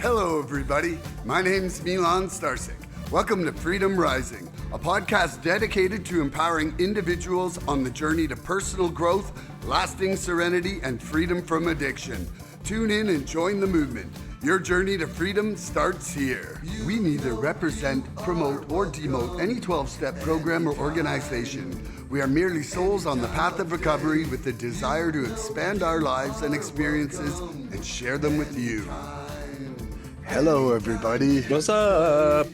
Hello, everybody. My name's Milan Starcic. Welcome to Freedom Rising, a podcast dedicated to empowering individuals on the journey to personal growth, lasting serenity, and freedom from addiction. Tune in and join the movement. Your journey to freedom starts here. We neither represent, promote, or demote any 12-step program or organization. We are merely souls on the path of recovery with the desire to expand our lives and experiences and share them with you. Hello, everybody. What's up?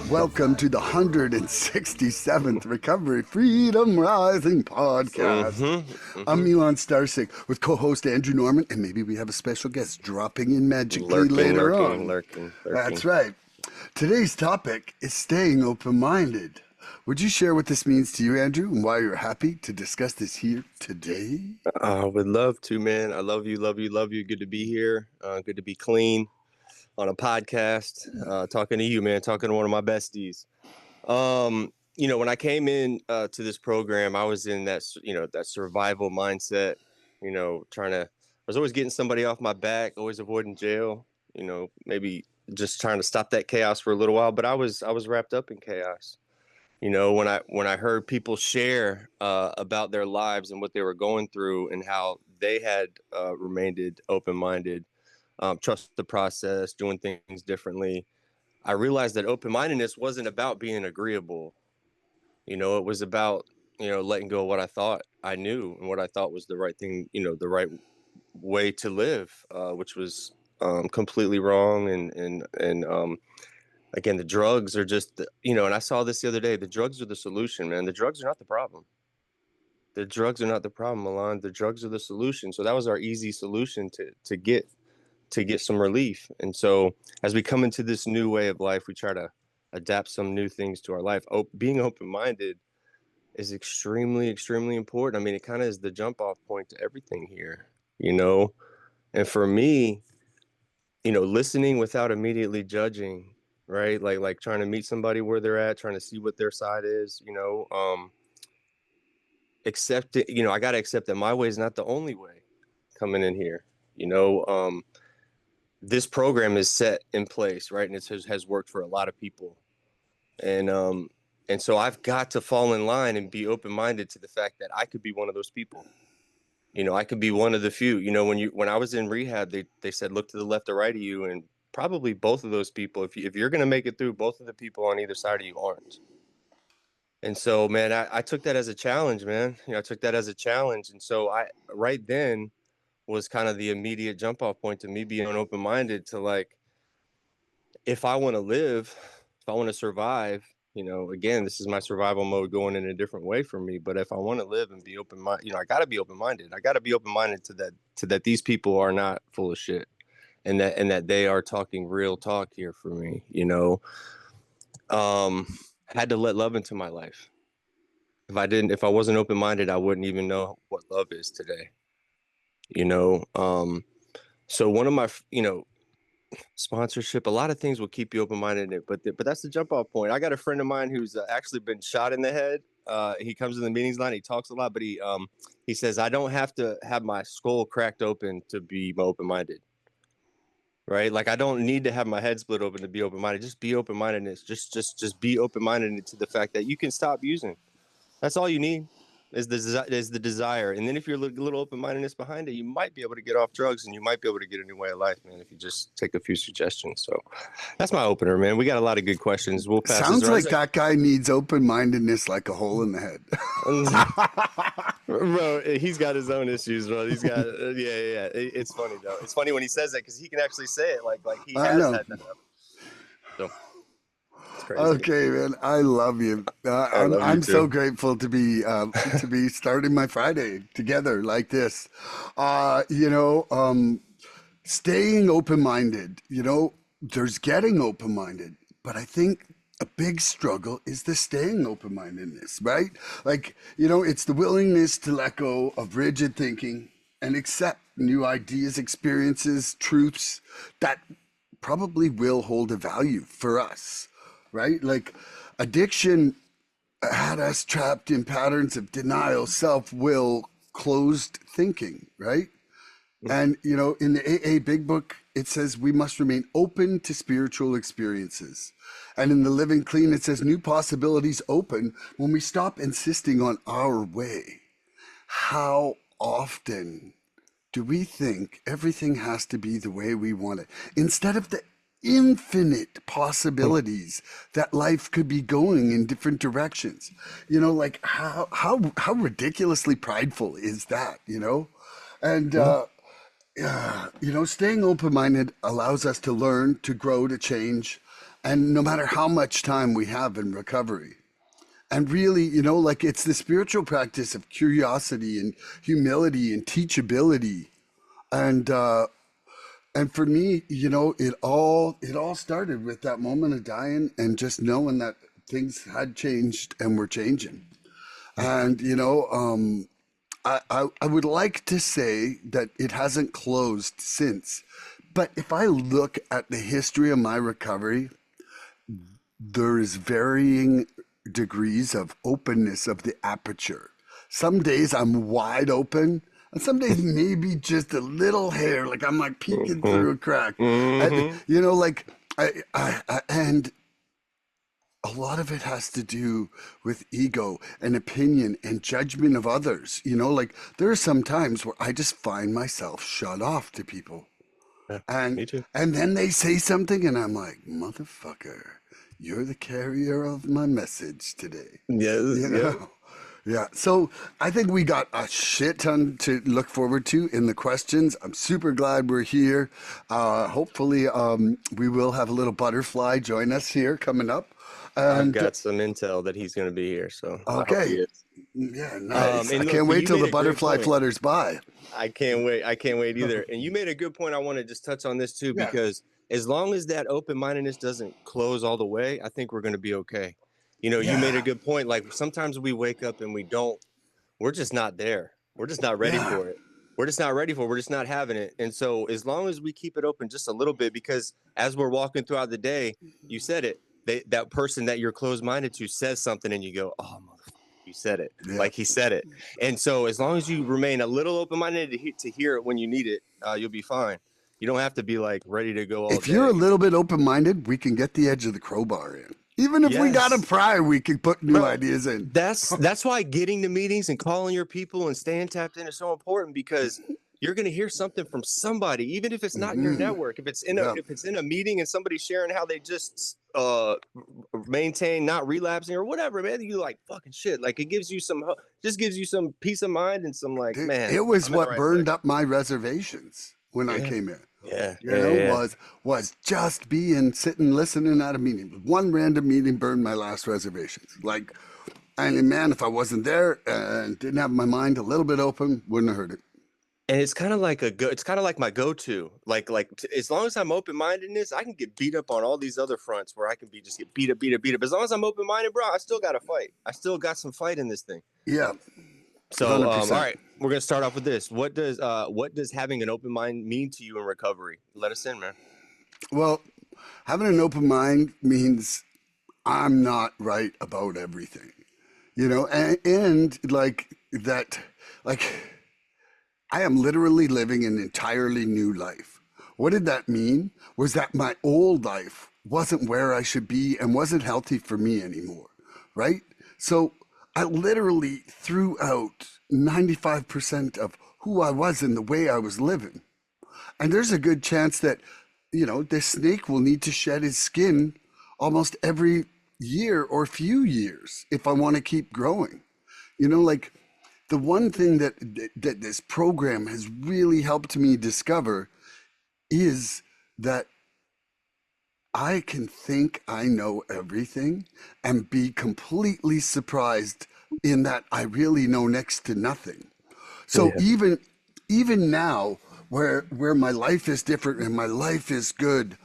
Welcome to the 167th Recovery Freedom Rising podcast. I'm Milan Starcic with co-host Andrew Normand, and maybe we have a special guest dropping in magically later on. Lurking. That's right. Today's topic is staying open-minded. Would you share what this means to you, Andrew, and why you're happy to discuss this here today? I would love to, man. I love you. Good to be here. Good to be clean on a podcast. Talking to you, man. Talking to one of my besties. When I came in to this program, I was in that survival mindset. I was always getting somebody off my back, always avoiding jail. Maybe just trying to stop that chaos for a little while. But I was wrapped up in chaos. When I heard people share about their lives and what they were going through and how they had remained open-minded, trust the process, doing things differently, I realized that open-mindedness wasn't about being agreeable. It was about, letting go of what I thought I knew and what I thought was the right thing, the right way to live, which was completely wrong. And again, the drugs are just, and I saw this the other day, the drugs are the solution, man. The drugs are not the problem. The drugs are not the problem, Milan. The drugs are the solution. So that was our easy solution to get some relief. And so as we come into this new way of life, we try to adapt some new things to our life. Being open-minded is extremely, extremely important. I mean, it kind of is the jump off point to everything here, and for me, listening without immediately judging, right? Like trying to meet somebody where they're at, trying to see what their side is, accept it. I got to accept that my way is not the only way coming in here. This program is set in place, right? And it has worked for a lot of people. And so I've got to fall in line and be open-minded to the fact that I could be one of those people. I could be one of the few. When I was in rehab, they said, look to the left or right of you, and probably both of those people, if you're going to make it through, both of the people on either side of you aren't. And so, man, I took that as a challenge, man. I took that as a challenge. And so right then was kind of the immediate jump off point to me being open-minded to, like, if I want to live, if I want to survive, again, this is my survival mode going in a different way for me. But if I want to live and be open-minded, I got to be open-minded. I got to be open-minded to that these people are not full of shit. And that they are talking real talk here for me, had to let love into my life. If I wasn't open-minded, I wouldn't even know what love is today, so one of my, sponsorship, a lot of things will keep you open-minded, but that's the jump off point. I got a friend of mine who's actually been shot in the head. He comes in the meetings line, he talks a lot, but he says, I don't have to have my skull cracked open to be open-minded. Right? Like, I don't need to have my head split open to be open-minded. Just be open-mindedness. Just be open-minded to the fact that you can stop using. That's all you need is the desire. And then if you're a little open-mindedness behind it, you might be able to get off drugs and you might be able to get a new way of life, man, if you just take a few suggestions. So that's my opener, man. We got a lot of good questions. We'll pass Sounds this like that guy needs open-mindedness like a hole in the head. Bro, he's got his own issues, bro. He's got, yeah. It's funny, though. It's funny when he says that because he can actually say it like he has had that happen. So it's crazy. Okay, man. I love you. I'm so grateful to be starting my Friday together like this. Staying open-minded, there's getting open-minded, but I think a big struggle is the staying open-mindedness, right? Like, it's the willingness to let go of rigid thinking and accept new ideas, experiences, truths that probably will hold a value for us, right? Like, addiction had us trapped in patterns of denial, self-will, closed thinking, right? And, in the AA Big Book, it says we must remain open to spiritual experiences. And in the Living Clean, it says new possibilities open when we stop insisting on our way. How often do we think everything has to be the way we want it instead of the infinite possibilities that life could be going in different directions? Like how ridiculously prideful is that? And staying open-minded allows us to learn, to grow, to change, and no matter how much time we have in recovery. And really, like it's the spiritual practice of curiosity and humility and teachability. And for me, it all started with that moment of dying and just knowing that things had changed and were changing. And I would like to say that it hasn't closed since. But if I look at the history of my recovery, there is varying degrees of openness of the aperture. Some days I'm wide open, and some days maybe just a little hair, like I'm like peeking through a crack. Mm-hmm. Like and a lot of it has to do with ego and opinion and judgment of others. Like there are some times where I just find myself shut off to people. Yeah, And me too. and then they say something and I'm like, motherfucker, you're the carrier of my message today. Yes, You yep. know? Yeah. So I think we got a shit ton to look forward to in the questions. I'm super glad we're here. Hopefully, we will have a little butterfly join us here coming up. I've And got some intel that he's going to be here, so I hope he okay. is. Yeah, nice. I And look, can't but wait you till made the a great butterfly point. flutters by. I can't wait. I can't wait either. And you made a good point. I want to just touch on this too, Yeah. because as long as that open-mindedness doesn't close all the way, I think we're going to be okay. You made a Yeah. good point. Like sometimes we wake up and we're just not there. We're just not ready Yeah. for it. We're just not ready for it. We're just not having it. And so as long as we keep it open just a little bit, because as we're walking throughout the day, you said it, that person that you're closed-minded to says something and you go, oh, motherfucker, you said it. Yeah. Like he said it. And so as long as you remain a little open-minded to hear it when you need it, you'll be fine. You don't have to be like ready to go all If you're day. a little bit open-minded, we can get the edge of the crowbar in. Even if we got to Yes. pry, we can put new Bro, ideas in. that's why getting to meetings and calling your people and staying tapped in is so important, because you're going to hear something from somebody, even if it's not in your network. If it's in a Yeah. if it's in a meeting and somebody's sharing how they just maintain not relapsing or whatever, man, you like fucking shit. Like it gives you just gives you some peace of mind and some like, man, It was I'm in the what right burned place. up my reservations when I Yeah, came in. yeah, yeah. Was just being sitting listening at a meeting. One random meeting burned my last reservations. Like, and man, if I wasn't there and didn't have my mind a little bit open, wouldn't have heard it. And it's kind of like it's kind of like my go-to. As long as I'm open-mindedness, I can get beat up on all these other fronts where I can just get beat up, beat up, beat up. As long as I'm open-minded, bro, I still got to fight. I still got some fight in this thing. Yeah, So, all 100%. right, we're gonna start off with this. What does having an open mind mean to you in recovery? Let us in, man. Well, having an open mind means I'm not right about everything, and like that, like I am literally living an entirely new life. What did that mean? Was that my old life wasn't where I should be and wasn't healthy for me anymore, right? So I literally threw out 95% of who I was and the way I was living. And there's a good chance that, this snake will need to shed his skin almost every year or few years if I want to keep growing. Like the one thing that this program has really helped me discover is that I can think I know everything and be completely surprised in that I really know next to nothing. So Yeah, even now where my life is different and my life is good,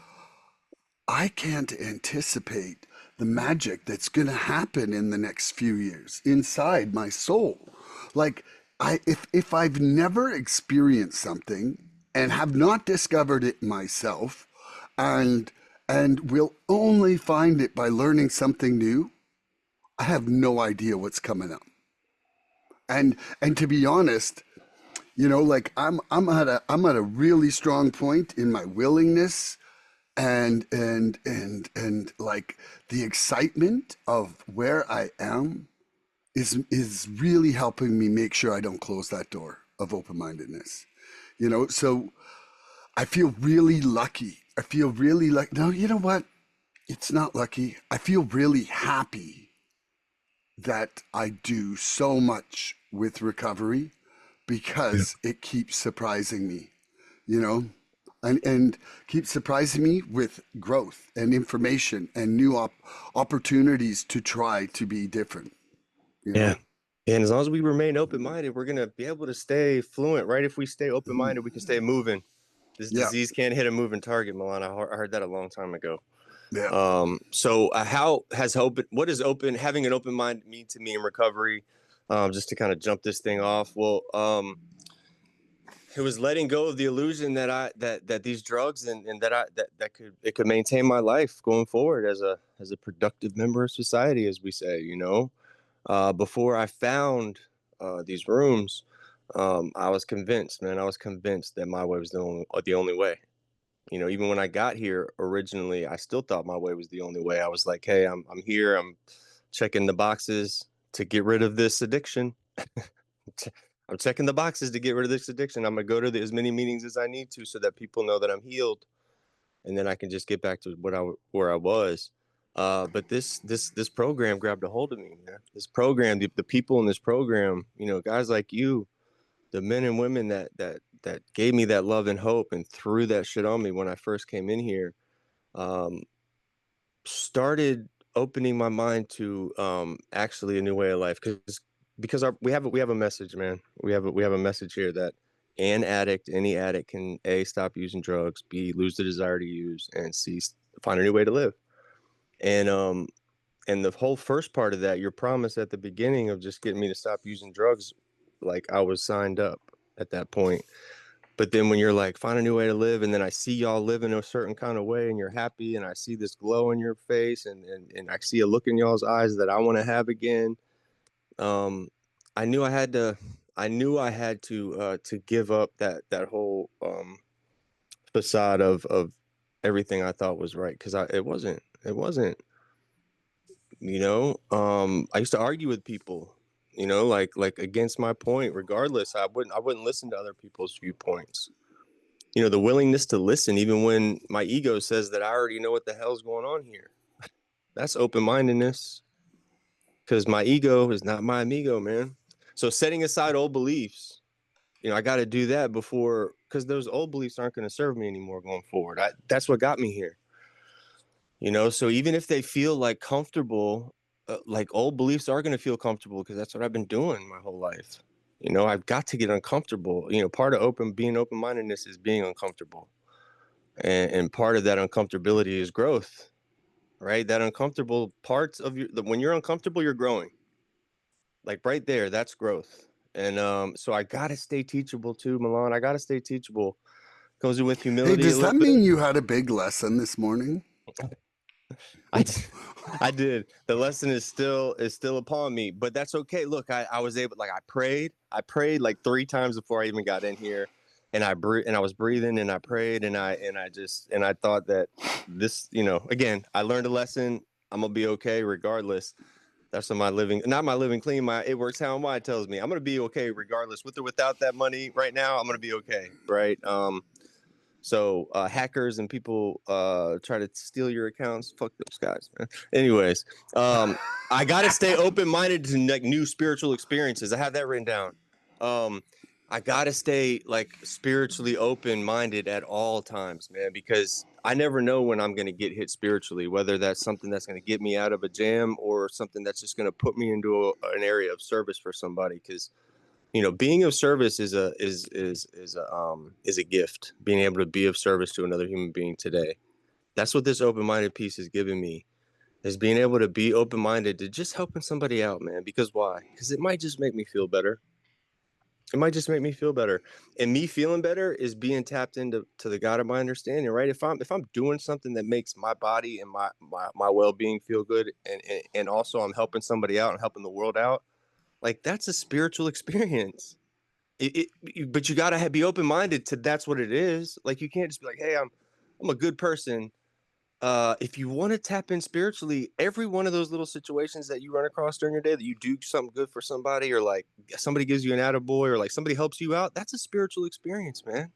I can't anticipate the magic that's going to happen in the next few years inside my soul. Like if I've never experienced something and have not discovered it myself and will only find it by learning something new, I have no idea what's coming up. And to be honest, Like I'm at a really strong point in my willingness and like the excitement of where I am is really helping me make sure I don't close that door of open-mindedness. So I feel really lucky. I feel really like, no, you know what? It's not lucky. I feel really happy that I do so much with recovery Yeah. because it keeps surprising me, you know, and keeps surprising me with growth and information and new opportunities to try to be different, you Yeah. know? And as long as we remain open-minded, we're going to be able to stay fluent, right? If we stay open-minded, we can stay moving. This Yeah. disease can't hit a moving target, Milan. I heard that a long time ago. Yeah. So how has what does having an open mind mean to me in recovery? Just to kind of jump this thing off. Well, it was letting go of the illusion that these drugs and that could maintain my life going forward as a productive member of society, as we say, before I found these rooms, I was convinced, man. I was convinced that my way was the only way. Even when I got here originally, I still thought my way was the only way. I was like, hey, I'm here. I'm checking the boxes to get rid of this addiction. I'm checking the boxes to get rid of this addiction. I'm gonna go to as many meetings as I need to so that people know that I'm healed, and then I can just get back to where I was. But this program grabbed a hold of me, man. This program, the people in this program, guys like you, the men and women that gave me that love and hope and threw that shit on me when I first came in here, um, started opening my mind to actually a new way of life because we have a message, man. We have a message here that any addict can A, stop using drugs, B, lose the desire to use, and C, find a new way to live. And the whole first part of that, your promise at the beginning of just getting me to stop using drugs, like I was signed up at that point. But then when you're like, find a new way to live, and then I see y'all living a certain kind of way and you're happy, and I see this glow in your face, and I see a look in y'all's eyes that I want to have again. Um, I knew I had to give up that whole facade of everything I thought was right, because it wasn't. I used to argue with people, like against my point. Regardless, I wouldn't listen to other people's viewpoints. The willingness to listen, even when my ego says that I already know what the hell's going on here. That's open-mindedness, because my ego is not my amigo, man. So setting aside old beliefs, I got to do that before, because those old beliefs aren't going to serve me anymore going forward. That's what got me here. So even if they feel like comfortable, like old beliefs are going to feel comfortable, because that's what I've been doing my whole life. I've got to get uncomfortable. Part of being open-mindedness is being uncomfortable. And part of that uncomfortability is growth, right? That uncomfortable parts of when you're uncomfortable, you're growing. Like right there, that's growth. And so I gotta stay teachable too, Milan. I gotta stay teachable. Comes in with Hey, humility a does little that bit. mean you had a big lesson this morning? I I did. The lesson is still upon me, but that's okay. Look, I was able, like, I prayed like 3 times before I even got in here, and I was breathing, and I prayed, and I thought that this, again, I learned a lesson. I'm gonna be okay regardless. That's not my living clean. It works how my mind tells me. I'm gonna be okay regardless, with or without that money. Right now, I'm gonna be okay, right? So hackers and people try to steal your accounts. Fuck those guys, man. Anyways, I got to stay open-minded to like new spiritual experiences. I have that written down. Um, I got to stay like spiritually open-minded at all times, man, because I never know when I'm going to get hit spiritually, whether that's something that's going to get me out of a jam or something that's just going to put me into an area of service for somebody. Because being of service is a gift. Being able to be of service to another human being today. That's what this open-minded piece has given me, is being able to be open-minded to just helping somebody out, man. Because why? Because it might just make me feel better. It might just make me feel better. And me feeling better is being tapped into the God of my understanding, right? If I'm doing something that makes my body and my well-being feel good, and also I'm helping somebody out and helping the world out, like, that's a spiritual experience. But you gotta be open-minded to that's what it is. Like, you can't just be like, hey, I'm a good person. If you want to tap in spiritually, every one of those little situations that you run across during your day, that you do something good for somebody, or like somebody gives you an attaboy, or like somebody helps you out, that's a spiritual experience, man.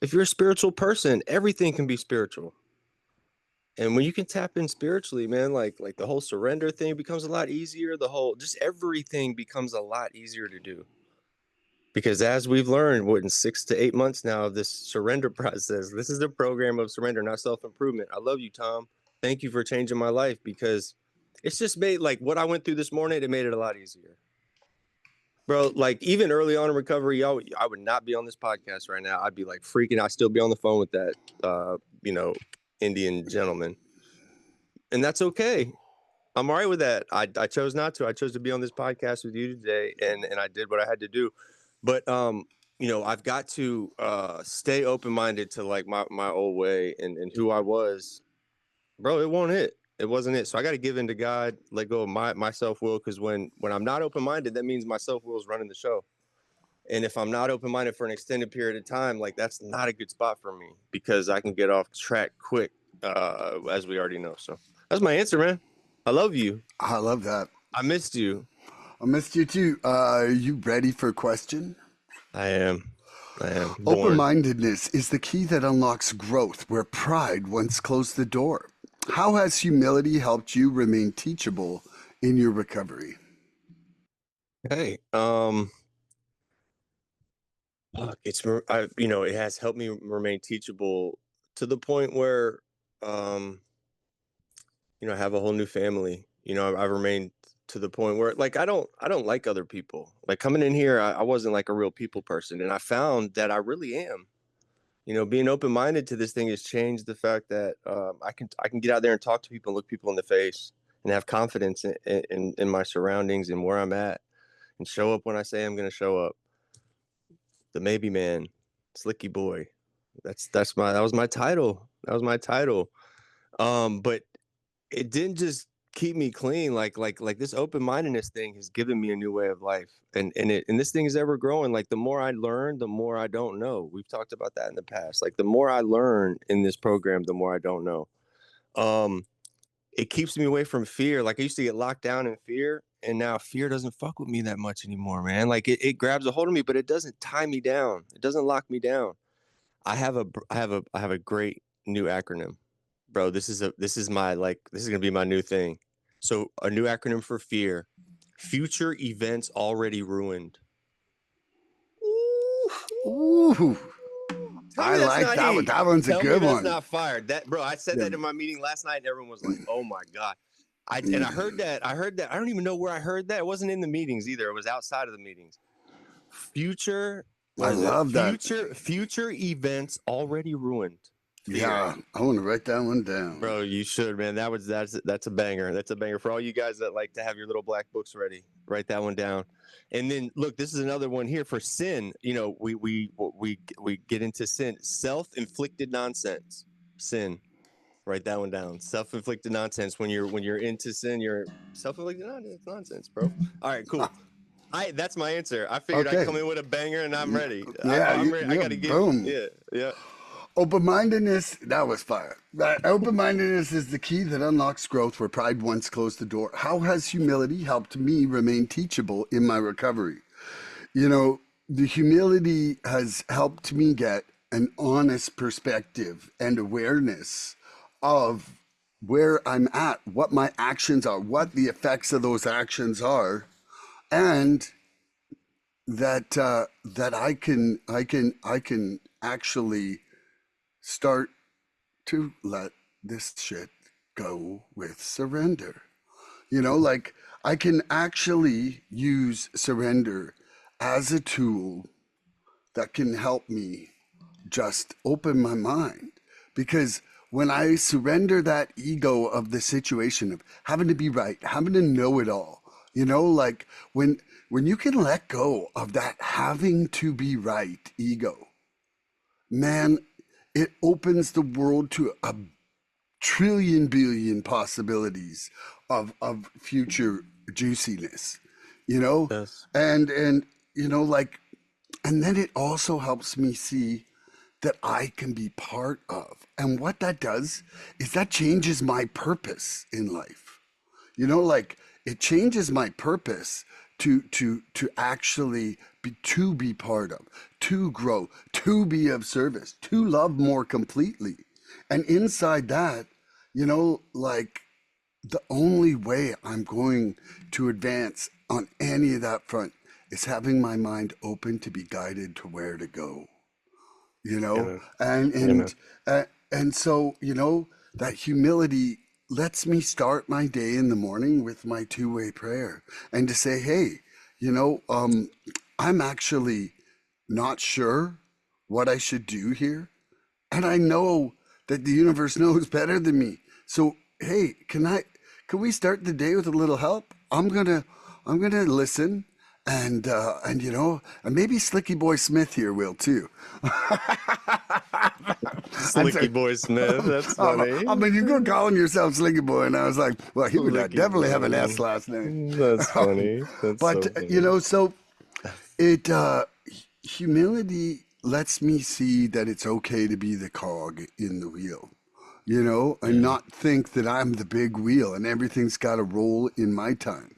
If you're a spiritual person, everything can be spiritual. And when you can tap in spiritually, man, like the whole surrender thing becomes a lot easier. The whole, just everything becomes a lot easier to do. Because as we've learned, what, in 6 to 8 months now of this surrender process, this is the program of surrender, not self-improvement. I love you, Tom. Thank you for changing my life, because it's just made, like, what I went through this morning, it made it a lot easier. Bro, like, even early on in recovery, I would not be on this podcast right now. I'd be like freaking, I'd still be on the phone with that, Indian gentleman. And that's okay. I'm all right with that. I chose not to. I chose to be on this podcast with you today, and I did what I had to do. But I've got to stay open-minded to like my old way and who I was. Bro, it won't hit. It wasn't it. So I got to give in to God, let go of my self-will, because when I'm not open-minded, that means my self-will is running the show. And if I'm not open-minded for an extended period of time, like, that's not a good spot for me, because I can get off track quick, as we already know. So that's my answer, man. I love you. I love that. I missed you. I missed you too. Are you ready for a question? I am. Open Born. mindedness is the key that unlocks growth where pride once closed the door. How has humility helped you remain teachable in your recovery? Hey, it has helped me remain teachable to the point where, I have a whole new family. I've remained to the point where, like, I don't like other people. Like, coming in here, I wasn't like a real people person, and I found that I really am. Being open-minded to this thing has changed the fact that I can get out there and talk to people and look people in the face and have confidence in my surroundings and where I'm at, and show up when I say I'm going to show up. The maybe man, Slicky boy. That was my title. That was my title. But it didn't just keep me clean. Like this open-mindedness thing has given me a new way of life. And this thing is ever growing. Like, the more I learn, the more I don't know. We've talked about that in the past. Like, the more I learn in this program, the more I don't know. It keeps me away from fear. Like, I used to get locked down in fear, and now fear doesn't fuck with me that much anymore, man. Like, it grabs a hold of me, but it doesn't tie me down. It doesn't lock me down. I have a great new acronym, bro. This is gonna be my new thing. So, a new acronym for fear: future events already ruined. Ooh, Tell I me that's like not that one. heat. That one's a Tell me good that's one. not fired. That, bro, I said Yeah. that in my meeting last night, and everyone was like, "Oh my god!" I heard that. I don't even know where I heard that. It wasn't in the meetings either. It was outside of the meetings. Future, I what is it? love that. Future events already ruined. Fear. Yeah, I want to write that one down. Bro, you should, man. That's a banger. That's a banger for all you guys that like to have your little black books ready. Write that one down. And then, look, this is another one here for sin. We get into sin, self-inflicted nonsense. Sin. Write that one down. Self-inflicted nonsense. When you're into sin, you're self-inflicted nonsense, bro. All right, cool. That's my answer. I figured I'd Okay. come in with a banger, and I'm ready. Yeah, I'm ready. I got to give. boom. Yeah. Open-mindedness, that was fire. Open-mindedness is the key that unlocks growth where pride once closed the door. How has humility helped me remain teachable in my recovery? The humility has helped me get an honest perspective and awareness of where I'm at, what my actions are, what the effects of those actions are, and that I can actually start to let this shit go with surrender. Like, I can actually use surrender as a tool that can help me just open my mind. Because when I surrender that ego of the situation of having to be right, having to know it all, like, when you can let go of that having to be right ego, man, it opens the world to a trillion billion possibilities of future juiciness, Yes. and like, And then it also helps me see that I can be part of. And what that does is that changes my purpose in life. Like it changes my purpose to actually be part of, to grow, to be of service, to love more completely. And inside that, like the only way I'm going to advance on any of that front is having my mind open to be guided to where to go. you Yeah, know man. and Yeah, man. and and so that humility lets me start my day in the morning with my two-way prayer and to say, hey, I'm actually not sure what I should do here, and I know that the universe knows better than me. So hey, can we start the day with a little help? I'm gonna listen, and maybe Slicky Boy Smith here will too. I'm Slicky sorry. Boy Smith. That's funny. You go calling yourself Slicky Boy, and I was like, well, he would Slicky definitely have an S Boy. last name. That's funny. That's But so funny. so it humility lets me see that it's okay to be the cog in the wheel, and Yeah. not think that I'm the big wheel and everything's got to roll in my time.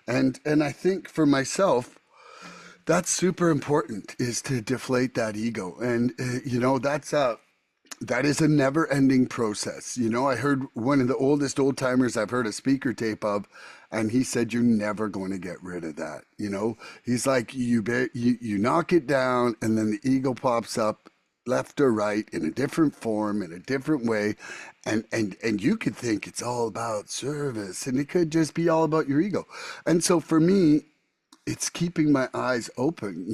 And I think for myself, that's super important, is to deflate that ego. And that is a never-ending process. I heard one of the oldest old timers I've heard a speaker tape of, and he said you're never going to get rid of that. He's like, you knock it down, and then the ego pops up left or right in a different form, in a different way, and you could think it's all about service, and it could just be all about your ego. And so for me, it's keeping my eyes open,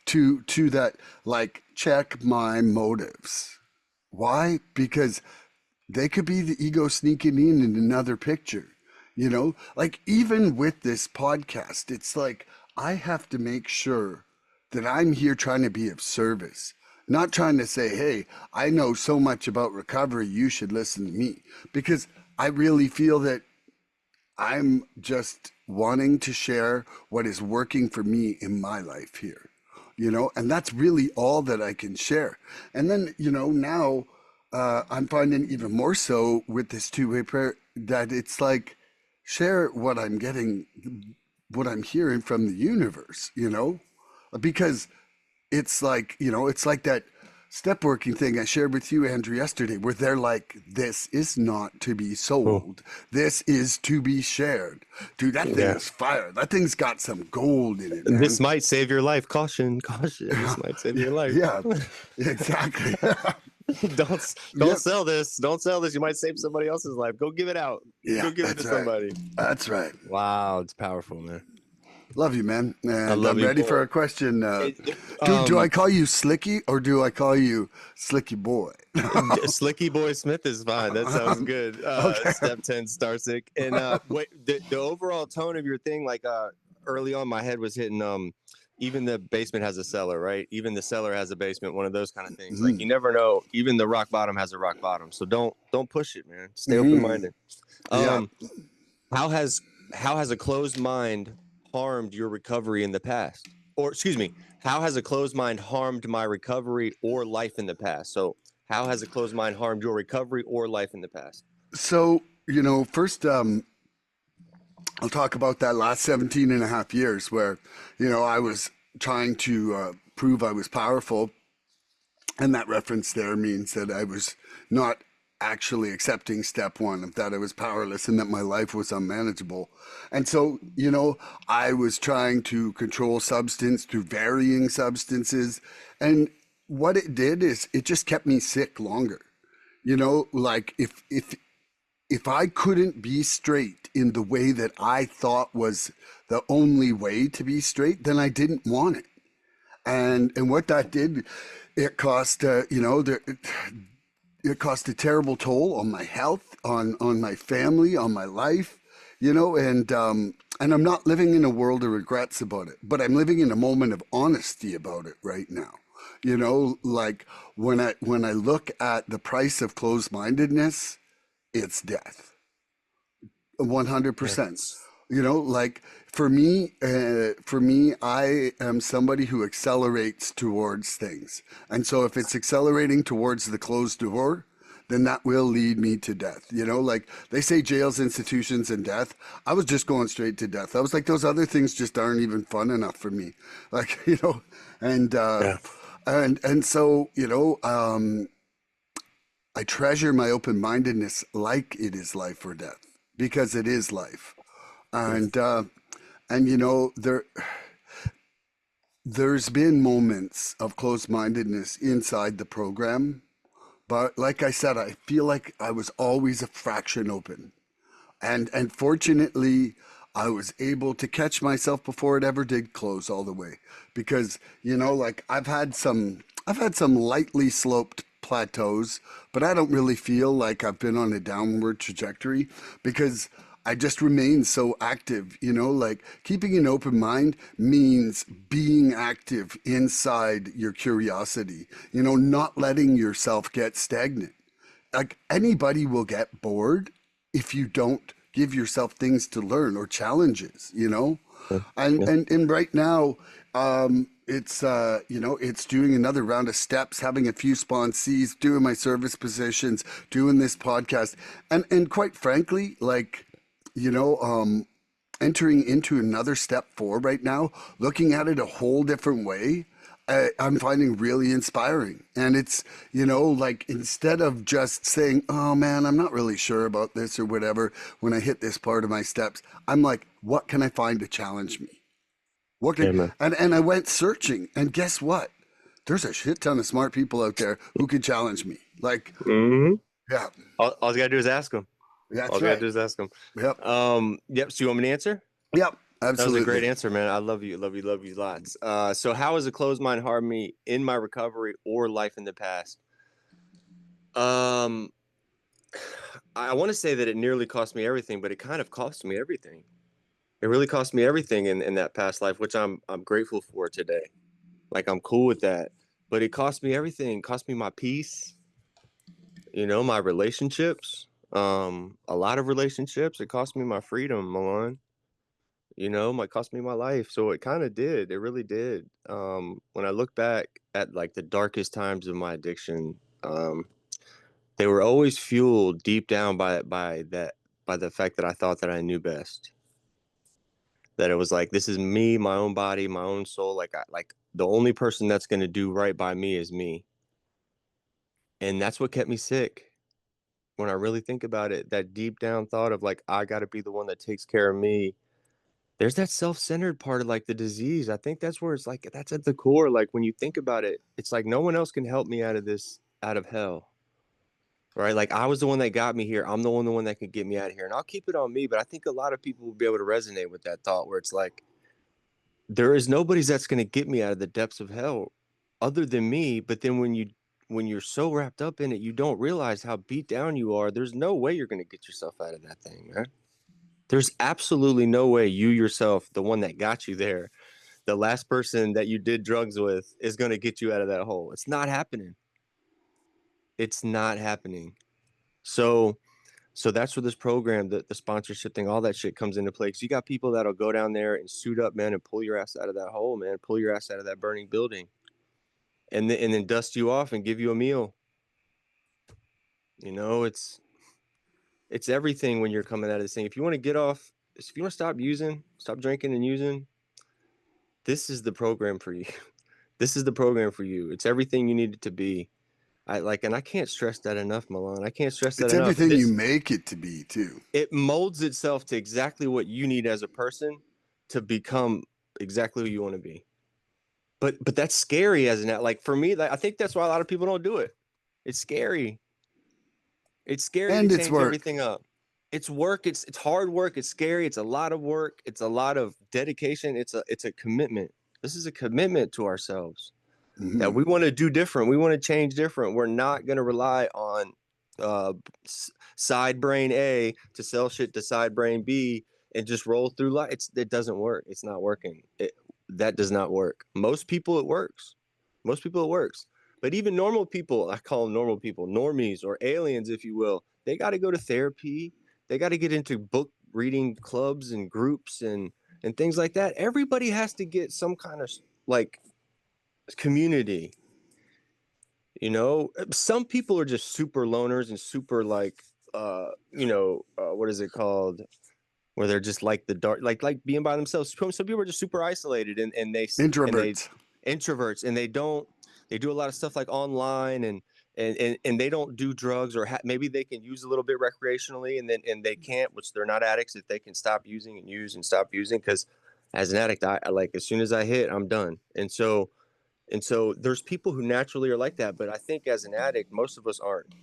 to that, like, check my motives. Why? Because they could be the ego sneaking in another picture. Like, even with this podcast, it's like I have to make sure that I'm here trying to be of service, not trying to say, hey, I know so much about recovery, you should listen to me. Because I really feel that I'm just wanting to share what is working for me in my life here, and that's really all that I can share. And then, now I'm finding even more so with this two-way prayer that it's like, share what I'm getting, what I'm hearing from the universe, because it's like that step working thing I shared with you, Andrew, yesterday, where they're like, this is not to be Cool. sold. This is to be shared. Dude, that Yeah. thing's fire. That thing's got some gold in it, This man. might save your life. Caution, caution. This might save your life. Yeah, exactly. Don't Yep. sell this. Don't sell this. You might save somebody else's life. Go give it out. Yeah, Go give it to that's right. somebody. That's right. Wow, it's powerful, man. Love you, man. I And love I'm you ready for more. a question. It, Do I call you Slicky or do I call you Slicky Boy? Slicky Boy Smith is fine. That sounds good. Okay. Step 10 Starcic. And wait, the overall tone of your thing, like early on, my head was hitting even the basement has a cellar, right? Even the cellar has a basement, one of those kind of things. Like, you never know. Even the rock bottom has a rock bottom. So don't push it, man. Stay open-minded. Yeah. How has a closed mind harmed your recovery in the past? Or excuse me, how has a closed mind harmed my recovery or life in the past? So how has a closed mind harmed your recovery or life in the past? So, first, I'll talk about that last 17 and a half years where, I was trying to prove I was powerful. And that reference there means that I was not actually accepting step one, of that I was powerless and that my life was unmanageable. And so, I was trying to control substance through varying substances. And what it did is it just kept me sick longer. Like, if I couldn't be straight in the way that I thought was the only way to be straight, then I didn't want it. And what that did, it cost it cost a terrible toll on my health, on my family, on my life, and I'm not living in a world of regrets about it, but I'm living in a moment of honesty about it right now. Like, when I look at the price of closed mindedness, it's death. Yeah. 100%. You know, like for me, I am somebody who accelerates towards things. And so if it's accelerating towards the closed door, then that will lead me to death. You know, like they say jails, institutions, and death. I was just going straight to death. I was like, those other things just aren't even fun enough for me. Like, you know, and, uh, Yeah. and so, I treasure my open mindedness like it is life or death because it is life. Yeah. And, uh, and there's been moments of closed mindedness inside the program, but like I said, I feel like I was always a fraction open, and fortunately, I was able to catch myself before it ever did close all the way, because like I've had some lightly sloped plateaus, but I don't really feel like I've been on a downward trajectory because I just remain so active. Like keeping an open mind means being active inside your curiosity, not letting yourself get stagnant. Like anybody will get bored if you don't give yourself things to learn or challenges. Yeah. And Yeah. and right now, it's doing another round of steps, having a few sponsees, doing my service positions, doing this podcast, and quite frankly, like, you know, um, entering into another step forward right now, looking at it a whole different way. I'm finding really inspiring. And it's, like instead of just saying, oh man, I'm not really sure about this or whatever, when I hit this part of my steps, I'm like, what can I find to challenge me? What can, Yeah, man. and I went searching, and guess what? There's a shit ton of smart people out there who could challenge me. Like, Hmm. yeah, All you gotta do is ask them. All that's you gotta right. do is ask them. Yep. Yep. So you want me to answer? Yep. That was a Absolutely. great answer, man. I love you, love you, love you lots. So how has a closed mind harmed me in my recovery or life in the past? Um, I want to say that it nearly cost me everything, but it kind of cost me everything. It really cost me everything in that past life, which I'm grateful for today. Like I'm cool with that. But it cost me everything. It cost me my peace, my relationships, a lot of relationships. It cost me my freedom, Milan. Might cost me my life. So it kind of did. It really did. When I look back at like the darkest times of my addiction, they were always fueled deep down by the fact that I thought that I knew best. That it was like this is me, my own body, my own soul. Like the only person that's gonna do right by me is me. And that's what kept me sick. When I really think about it, that deep down thought of like I gotta be the one that takes care of me. There's that self-centered part of like the disease. I think that's where it's like that's at the core. Like when you think about it, it's like no one else can help me out of hell. Right? Like I was the one that got me here. I'm the one that can get me out of here. And I'll keep it on me. But I think a lot of people will be able to resonate with that thought where it's like, there is nobody that's going to get me out of the depths of hell other than me. But then when you're so wrapped up in it, you don't realize how beat down you are. There's no way you're going to get yourself out of that thing, man. There's absolutely no way you yourself, the one that got you there, the last person that you did drugs with, is going to get you out of that hole. It's not happening. It's not happening. So that's where this program, the sponsorship thing, all that shit comes into play. Because you got people that'll go down there and suit up, man, and pull your ass out of that hole, man, pull your ass out of that burning building, and then dust you off and give you a meal. It's everything when you're coming out of this thing. If you want to get off, if you want to stop using, stop drinking and using, this is the program for you. This is the program for you. It's everything you need it to be. And I can't stress that enough, Milan. I can't stress that It's enough. everything you make it to be, too. It molds itself to exactly what you need as a person to become exactly who you want to be. But that's scary as an like for me. I think that's why a lot of people don't do it. It's scary. It's scary to And it's change work. everything up. It's work. It's hard work. It's scary. It's a lot of work. It's a lot of dedication. It's a commitment. This is a commitment to ourselves that Hmm. we want to do different. We want to change different. We're not going to rely on uh, side brain A to sell shit to side brain B and just roll through life. It doesn't work. It's not working. That does not work. Most people, it works. Most people, it works. But even normal people, I call them normal people, normies or aliens, if you will, they got to go to therapy. They got to get into reading clubs and groups and things like that. Everybody has to get some kind of like community. Some people are just super loners and super like what is it called, where they're just like the dark, like being by themselves. Some people are just super isolated and they Introverts. introverts, and they do a lot of stuff like online, and they don't do drugs, or maybe they can use a little bit recreationally, and they can't, which they're not addicts if they can stop using and use and stop using. Because as an addict, I like, as soon as I hit, I'm done. And so there's people who naturally are like that, but I think as an addict, most of us aren't.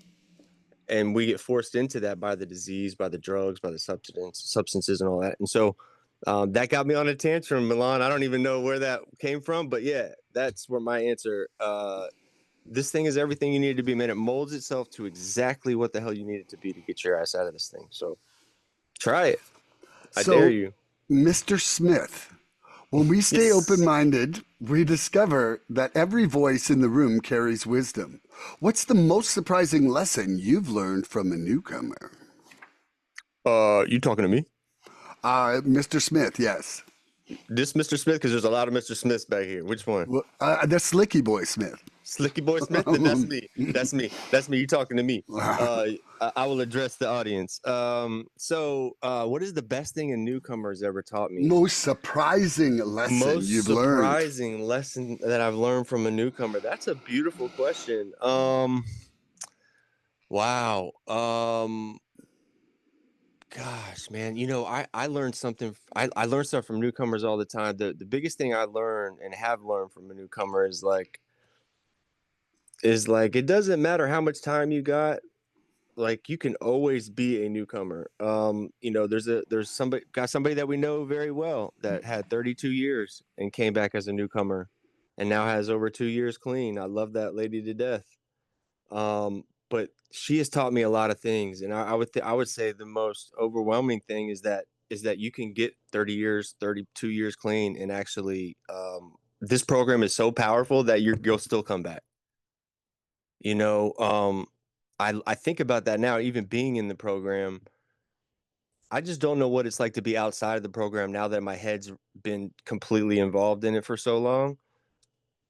And we get forced into that by the disease, by the drugs, by the substances and all that. And so that got me on a tantrum, Milan. I don't even know where that came from, but yeah, that's where my answer. This thing is everything you need it to be, man. It molds itself to exactly what the hell you need it to be to get your ass out of this thing. So try it. I dare So, you. Mr. Smith, when we stay Yes. open-minded, we discover that every voice in the room carries wisdom. What's the most surprising lesson you've learned from a newcomer? You talking to me? Mr. Smith, yes. This Mr. Smith, because there's a lot of Mr. Smiths back here. Which one? Well, the Slicky Boy Smith. Slicky Boy Smith? Then that's me. That's me. That's me. You talking to me. I will address the audience. What is the best thing a newcomer's ever taught me? Most surprising lesson Most you've learned. surprising lesson that I've learned from a newcomer. That's a beautiful question. Wow. Gosh, man, I learned something. I learn stuff from newcomers all the time. The biggest thing I learned and have learned from a newcomer is like it doesn't matter how much time you got. Like, you can always be a newcomer. There's somebody that we know very well that had 32 years and came back as a newcomer, and now has over 2 years clean. I love that lady to death. But she has taught me a lot of things, and I would say the most overwhelming thing is that you can get 30 years, 32 years clean, and actually, this program is so powerful that you'll still come back. You know, I think about that now, even being in the program. I just don't know what it's like to be outside of the program now that my head's been completely involved in it for so long.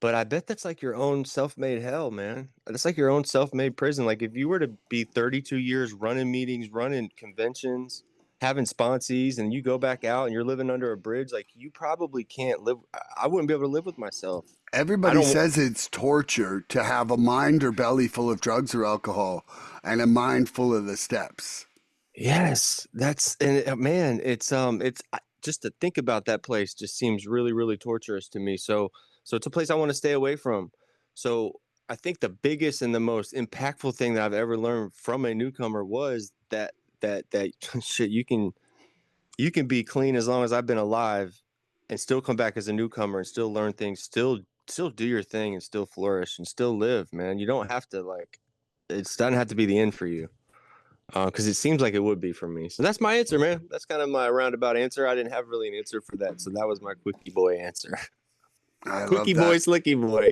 But I bet that's like your own self-made hell, man. It's like your own self-made prison. Like, if you were to be 32 years running meetings, running conventions, having sponsees, and you go back out and you're living under a bridge, like, you probably can't live. I wouldn't be able to live with myself. I Everybody don't. says it's torture to have a mind or belly full of drugs or alcohol and a mind full of the steps. Yes, man, it's just to think about that place just seems really, really torturous to me. So it's a place I want to stay away from. So I think the biggest and the most impactful thing that I've ever learned from a newcomer was that shit, you can be clean as long as I've been alive, and still come back as a newcomer and still learn things, still do your thing, and still flourish and still live, man. You don't have to, like, it doesn't have to be the end for you. Because it seems like it would be for me. So that's my answer, man. That's kind of my roundabout answer. I didn't have really an answer for that, so that was my quickie boy answer. I Quickie love boy, that. slicky boy.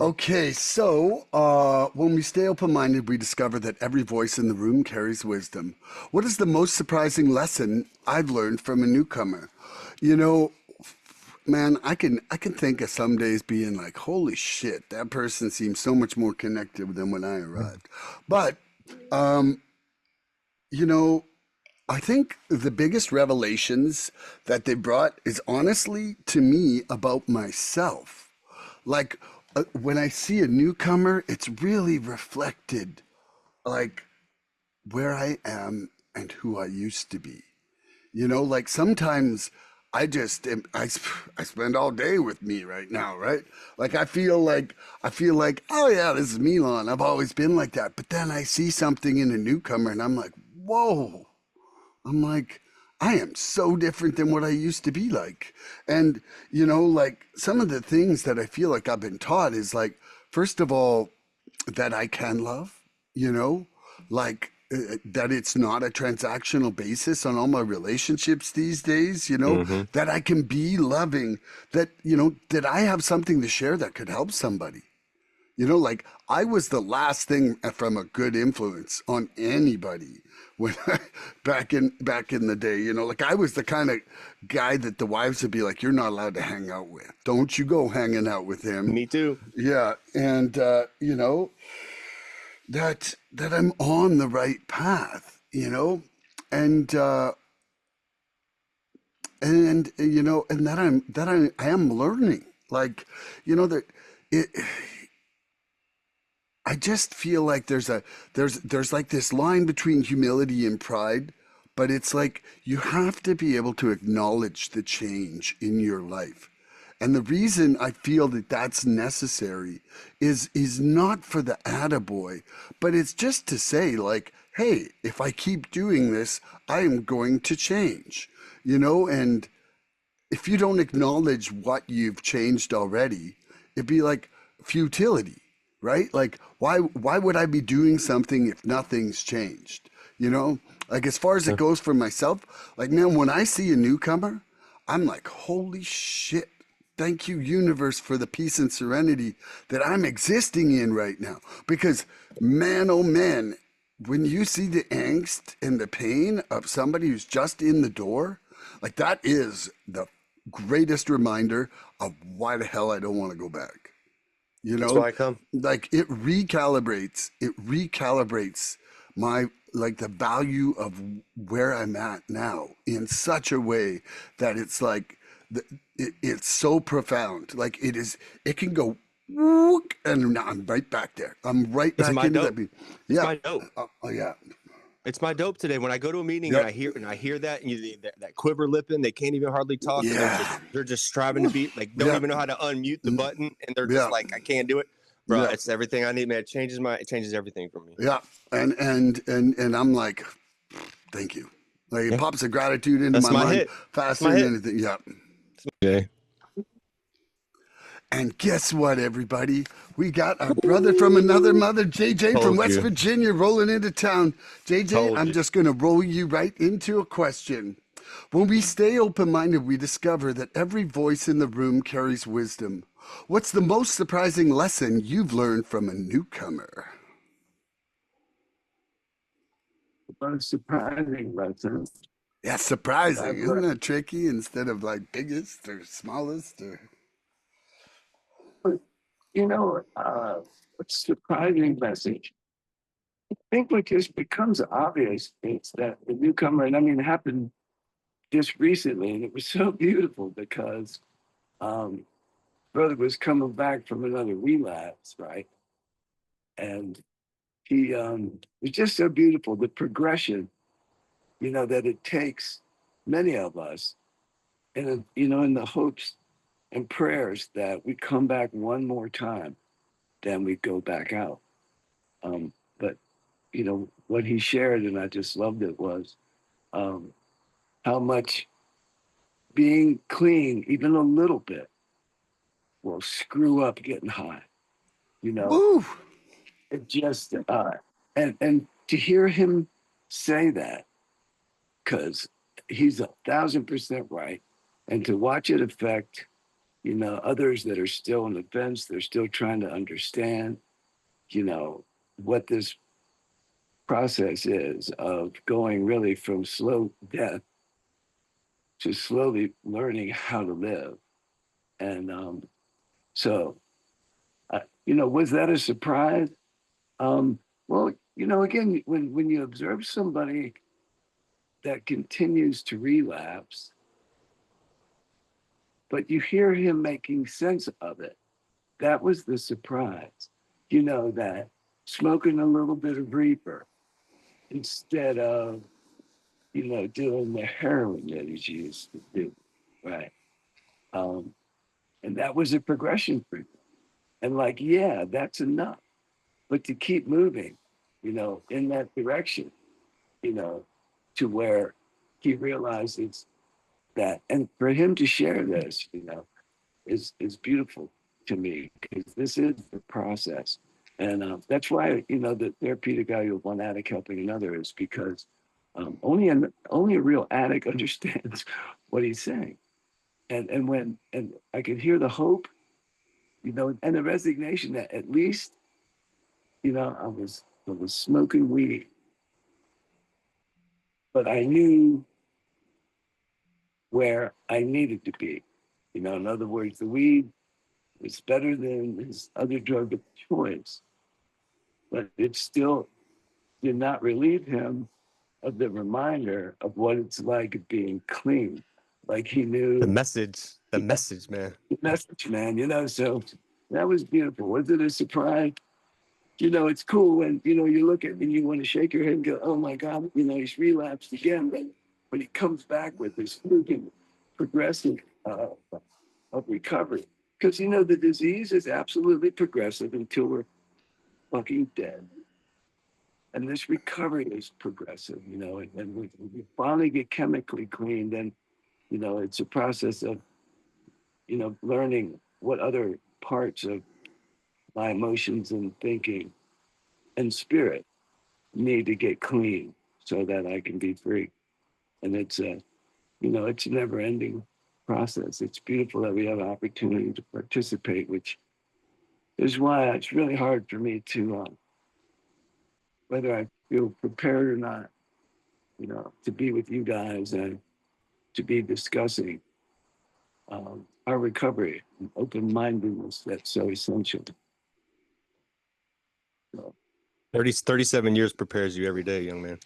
Okay, so when we stay open minded, we discover that every voice in the room carries wisdom. What is the most surprising lesson I've learned from a newcomer? You know, man, I can think of some days being like, holy shit, that person seems so much more connected than when I arrived. But you know, I think the biggest revelations that they brought is honestly to me about myself. Like, when I see a newcomer, it's really reflected, like, where I am and who I used to be. Like, sometimes I spend all day with me right now, right? Like, I feel like, oh yeah, this is Milan. I've always been like that. But then I see something in a newcomer and I'm like, whoa. I'm like, I am so different than what I used to be like. And, like, some of the things that I feel like I've been taught is, like, first of all, that I can love, you know, like, that it's not a transactional basis on all my relationships these days, Hmm. that I can be loving, that I have something to share that could help somebody, You know, like I was the last thing from a good influence on anybody when back in the day. You know, like I was the kind of guy that the wives would be like, "You're not allowed to hang out with. Don't you go hanging out with him." Me too. Yeah, and you know that I'm on the right path. You know, and you know, and I am learning. Like, you know that it. I just feel like there's like this line between humility and pride, but it's like you have to be able to acknowledge the change in your life. And the reason I feel that that's necessary is not for the attaboy, but it's just to say like, hey, if I keep doing this, I am going to change. You know, and if you don't acknowledge what you've changed already, it'd be like futility, right? Like why would I be doing something if nothing's changed? You know? Like as far as it Yeah. goes for myself, like man, when I see a newcomer, I'm like, holy shit. Thank you, universe, for the peace and serenity that I'm existing in right now. Because man, oh man, when you see the angst and the pain of somebody who's just in the door, like that is the greatest reminder of why the hell I don't want to go back. You That's know, why I come. like it recalibrates my like the value of where I'm at now in such a way that it's like it's so profound. Like it can go whoop, and now I'm right back there. I'm right It's back my into that. dope. It's Yeah. my dope. Oh yeah. It's my dope today. When I go to a meeting and Yep. I hear that and that quiver lipping, they can't even hardly talk, and Yeah. they're just striving to be like don't Yep. even know how to unmute the button, and they're just Yeah. like I can't do it, bro. Yeah. It's everything I need, man. It changes everything for me. Yeah. And I'm like, thank you. Like it Yeah, pops a gratitude into that's my my mind hit. That's faster my than hit. anything. Yeah. Okay. And guess what, everybody? We got our brother from another mother, JJ from Told West you. Virginia, rolling into town. JJ, Told I'm you. just going to roll you right into a question. When we stay open minded, we discover that every voice in the room carries wisdom. What's the most surprising lesson you've learned from a newcomer? Most surprising lesson Yeah, that surprising. I've Isn't learned. that tricky instead of like biggest or smallest or. But, you know, what's surprising message? I think what just becomes obvious is that the newcomer, and I mean, it happened just recently, and it was so beautiful because um, brother was coming back from another relapse, right? And he was just so beautiful. The progression, you know, that it takes many of us, and you know, in the hopes and prayers that we come back one more time, then we go back out. But you know what he shared, and I just loved it was um, how much being clean, even a little bit, will screw up getting high. You know, Woo! it just and to hear him say that, because he's 1,000% right, and to watch it affect you know others that are still on the fence, they're still trying to understand you know what this process is of going really from slow death to slowly learning how to live. And so, you know, was that a surprise? Um, well, you know, again, when you observe somebody that continues to relapse, but you hear him making sense of it, that was the surprise. You know, that smoking a little bit of reefer instead of, you know, doing the heroin that he used to do, right? Um, and that was a progression for him. And like, yeah, that's enough. But to keep moving, you know, in that direction, you know, to where he realizes that, and for him to share this, you know, is beautiful to me because this is the process, and that's why you know the therapeutic value of one addict helping another is because only a real addict understands what he's saying, and when and I can hear the hope and the resignation that at least, I was smoking weed, but I knew where I needed to be. In other words, the weed was better than his other drug of choice, but it still did not relieve him of the reminder of what it's like being clean. Like he knew The message, man. the message, man, so that was beautiful. Was it a surprise? It's cool when, you look at it and you want to shake your head and go, oh my God, he's relapsed again. But when he comes back with this freaking progressive of recovery, because, the disease is absolutely progressive until we're fucking dead. And this recovery is progressive, and we finally get chemically clean, then, it's a process of, learning what other parts of my emotions and thinking and spirit need to get clean so that I can be free. And it's a never ending process. It's beautiful that we have an opportunity to participate, which is why it's really hard for me to, whether I feel prepared or not, to be with you guys and to be discussing our recovery and open-mindedness that's so essential. So, 37 years prepares you every day, young man.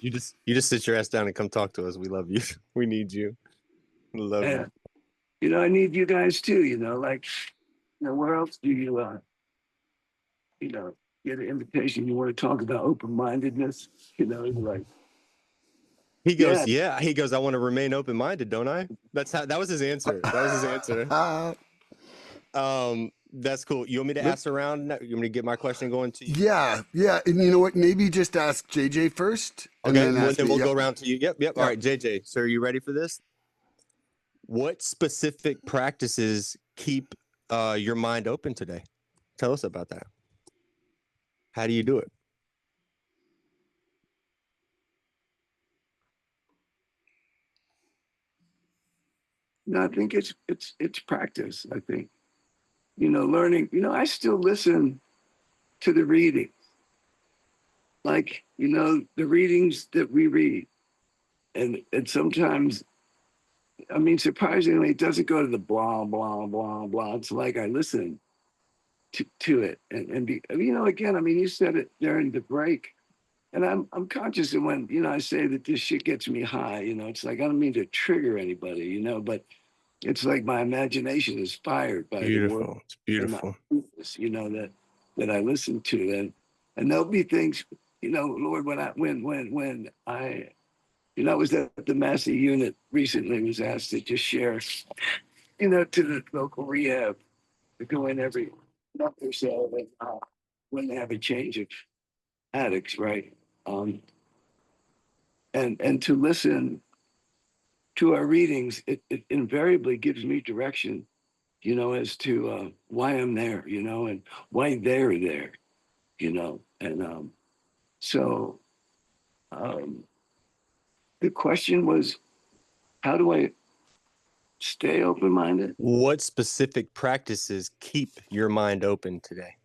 You just sit your ass down and come talk to us. We love you. We need you. We love you. I need you guys too, where else do you, get an invitation? You want to talk about open-mindedness? Like, He goes, yeah. He goes, I want to remain open-minded, don't I? That was his answer. That's cool. You want me to ask around? You want me to get my question going to you? Yeah. And you know what? Maybe just ask JJ first. Okay, And then we'll go around to you. Yep. All right, JJ. So are you ready for this? What specific practices keep your mind open today? Tell us about that. How do you do it? No, I think it's practice. I think, learning. I still listen to the reading, like the readings that we read, and sometimes, I mean, surprisingly, it doesn't go to the blah blah blah blah. It's like I listen to it, and be, again, I mean, you said it during the break, and I'm conscious of when I say that this shit gets me high. It's like I don't mean to trigger anybody, but it's like my imagination is fired by the word. It's beautiful. That I listen to, and there'll be things, Lord, when I I was at the Massey unit recently, was asked to just share, to the local rehab, to go in every month or so, and when they have a change of addicts, right? And to listen to our readings, it invariably gives me direction, as to why I'm there, and why they're there, and so the question was, how do I stay open-minded? What specific practices keep your mind open today?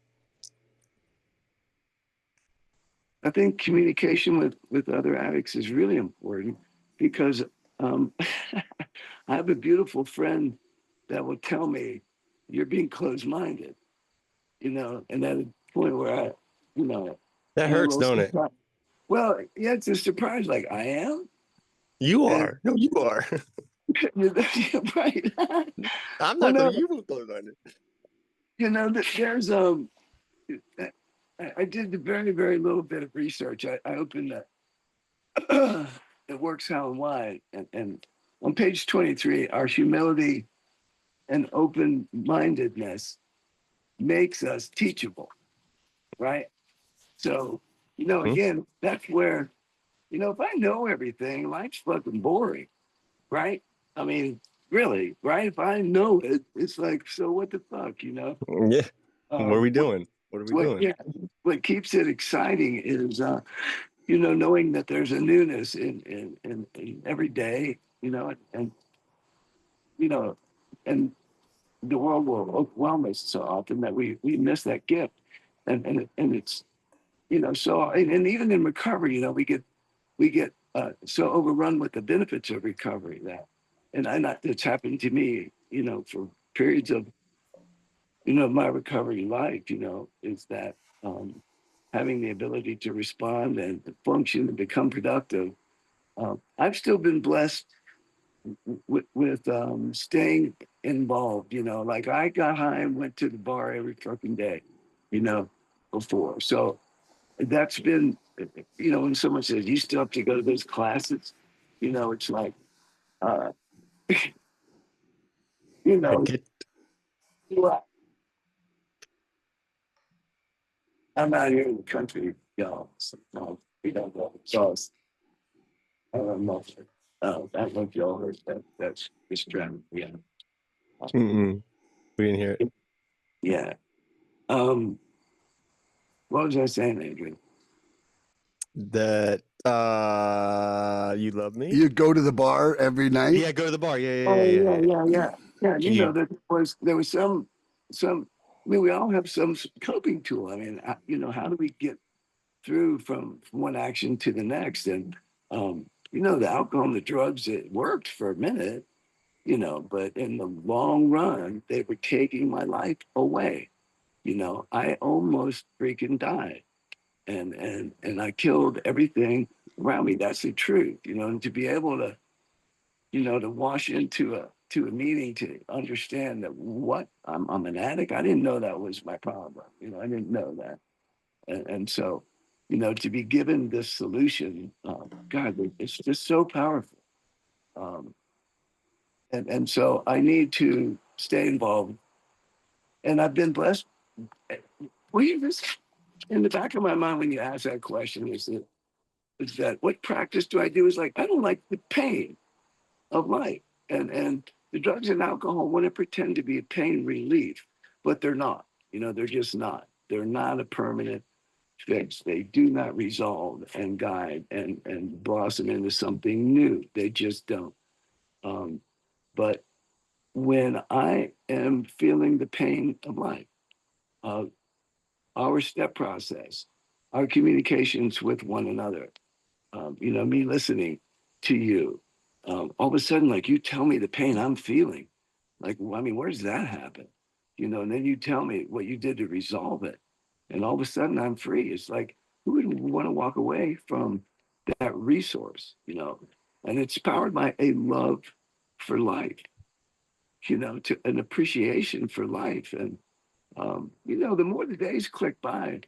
I think communication with other addicts is really important because I have a beautiful friend that will tell me you're being closed-minded, and at a point where I, That hurts, don't it? Well, yeah, it's a surprise. Like I am. You are. No, you are. Right. I'm not. You were closed-minded. There's I did a very, very little bit of research. I opened that. It works how and why. And on page 23, our humility and open-mindedness makes us teachable, right? So, again, that's where, if I know everything, life's fucking boring, right? I mean, really, right? If I know it, it's like, so what the fuck, Yeah. What are we doing? Yeah, what keeps it exciting is, knowing that there's a newness in every day, and the world will overwhelm us so often that we miss that gift. And it's, so, and even in recovery, we get so overrun with the benefits of recovery that, it's happened to me, for periods of, my recovery life, is that having the ability to respond and function and become productive. I've still been blessed with staying involved, like I got high and went to the bar every fucking day, you know, before. So that's been, when someone says you still have to go to those classes, it's like, uh, you I know, get what? I'm out here in the country, y'all. So, we don't know. So I don't know. I don't know if y'all heard that. That's this trend. Yeah. mm-mm. We didn't hear it. Yeah. What was I saying, Adrian? That you love me? You go to the bar every night? Yeah, go to the bar. Oh Yeah. yeah. You, There was some. I mean, we all have some coping tool. I mean, how do we get through from one action to the next? And the alcohol and the drugs, it worked for a minute, but in the long run, they were taking my life away. I almost freaking died, and I killed everything around me. That's the truth, and to be able to, to wash into a meeting to understand that what I'm an addict. I didn't know that was my problem. I didn't know that, and so, to be given this solution, God, it's just so powerful. Um, and so I need to stay involved, and I've been blessed. Well, in the back of my mind when you ask that question is that what practice do I do? Is like I don't like the pain of life. And the drugs and alcohol want to pretend to be a pain relief, but they're not. They're just not. They're not a permanent fix. They do not resolve and guide and blossom into something new. They just don't. Um, but when I am feeling the pain of life, uh, our step process, our communications with one another, me listening to you. All of a sudden, like you tell me the pain I'm feeling. Like, well, I mean, where does that happen? And then you tell me what you did to resolve it. And all of a sudden I'm free. It's like, who would want to walk away from that resource, And it's powered by a love for life, to an appreciation for life. And, the more the days click by,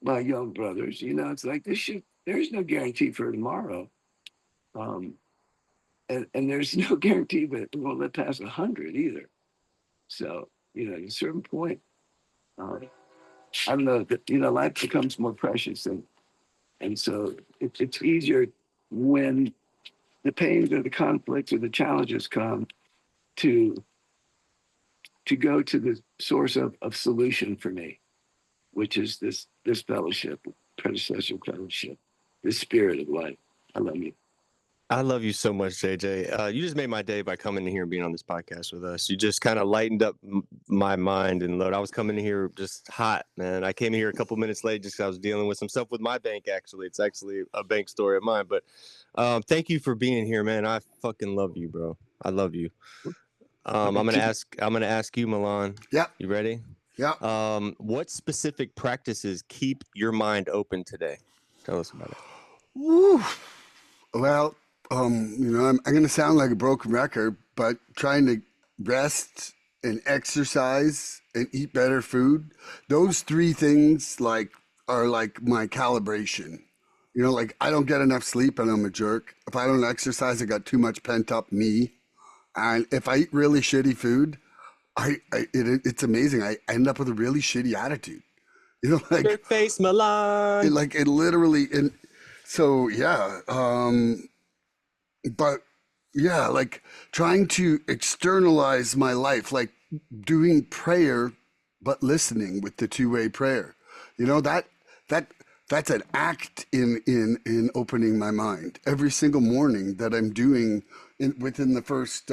my young brothers, it's like there's no guarantee for tomorrow. Um, and there's no guarantee that it won't live past 100 either. So, at a certain point, uh, I don't know that, life becomes more precious. And so it's easier when the pains or the conflicts or the challenges come to go to the source of solution for me, which is this fellowship, predecessor fellowship, the spirit of life. I love you. I love you so much, JJ. You just made my day by coming in here and being on this podcast with us. You just kind of lightened up my mind and load. I was coming in here just hot, man. I came in here a couple minutes late just because I was dealing with some stuff with my bank. Actually, it's actually a bank story of mine. But thank you for being here, man. I fucking love you, bro. I love you. I'm gonna ask you, Milan. Yeah. You ready? Yeah. What specific practices keep your mind open today? Tell us about it. Woo. Well, I'm going to sound like a broken record, but trying to rest and exercise and eat better food, those three things are like my calibration. Like I don't get enough sleep and I'm a jerk. If I don't exercise, I got too much pent up me. And if I eat really shitty food, it's amazing. I end up with a really shitty attitude. Like Jerk face, Milan. it literally. And so yeah, but yeah, like trying to externalize my life, like doing prayer, but listening with the two-way prayer. That that's an act in opening my mind every single morning that I'm doing within the first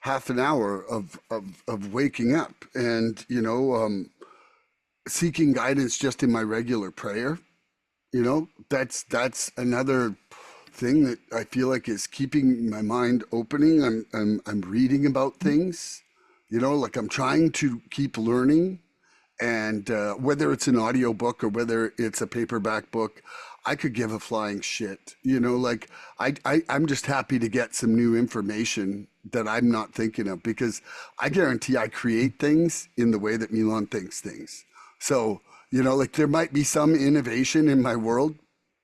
half an hour of waking up and, seeking guidance just in my regular prayer. That's another thing that I feel like is keeping my mind opening. I'm reading about things, like I'm trying to keep learning, and whether it's an audio book or whether it's a paperback book, I could give a flying shit. Like I'm just happy to get some new information that I'm not thinking of, because I guarantee I create things in the way that Milan thinks things. So, like there might be some innovation in my world,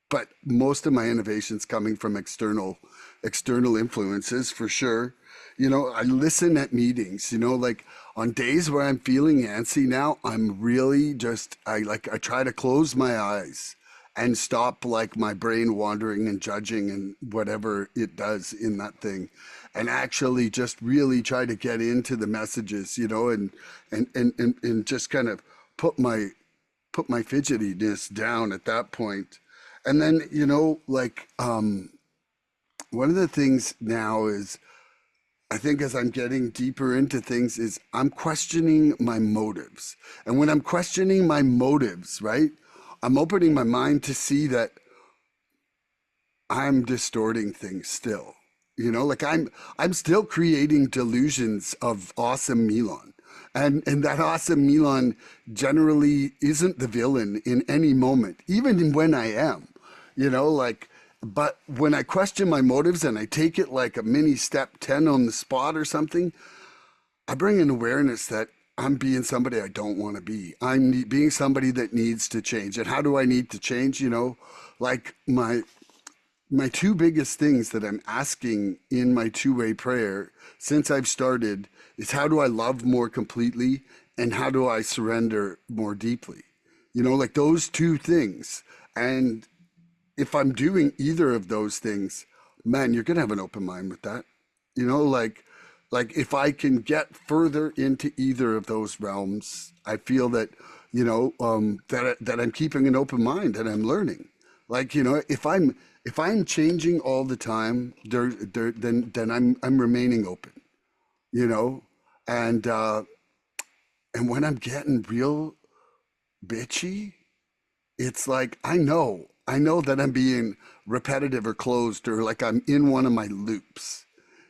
but most of my innovations coming from external influences for sure. I listen at meetings, like on days where I'm feeling antsy now, I'm really just I try to close my eyes and stop like my brain wandering and judging and whatever it does in that thing, and actually just really try to get into the messages, and just kind of put my fidgetiness down at that point. And then, one of the things now is, I think as I'm getting deeper into things, is I'm questioning my motives. And when I'm questioning my motives, right, I'm opening my mind to see that I'm distorting things still. Like I'm still creating delusions of awesome Milan. And that awesome Milan generally isn't the villain in any moment, even when I am. Like, but when I question my motives and I take it like a mini step 10 on the spot or something, I bring an awareness that I'm being somebody I don't want to be. Being somebody that needs to change. And how do I need to change? Like my two biggest things that I'm asking in my two-way prayer since I've started is, how do I love more completely, and how do I surrender more deeply? Like those two things. And if I'm doing either of those things, man, you're gonna have an open mind with that. Like if I can get further into either of those realms, I feel that that I'm keeping an open mind and I'm learning. Like, if I'm changing all the time, then I'm remaining open. You know, and and when I'm getting real bitchy, it's like I know that I'm being repetitive or closed, or like I'm in one of my loops.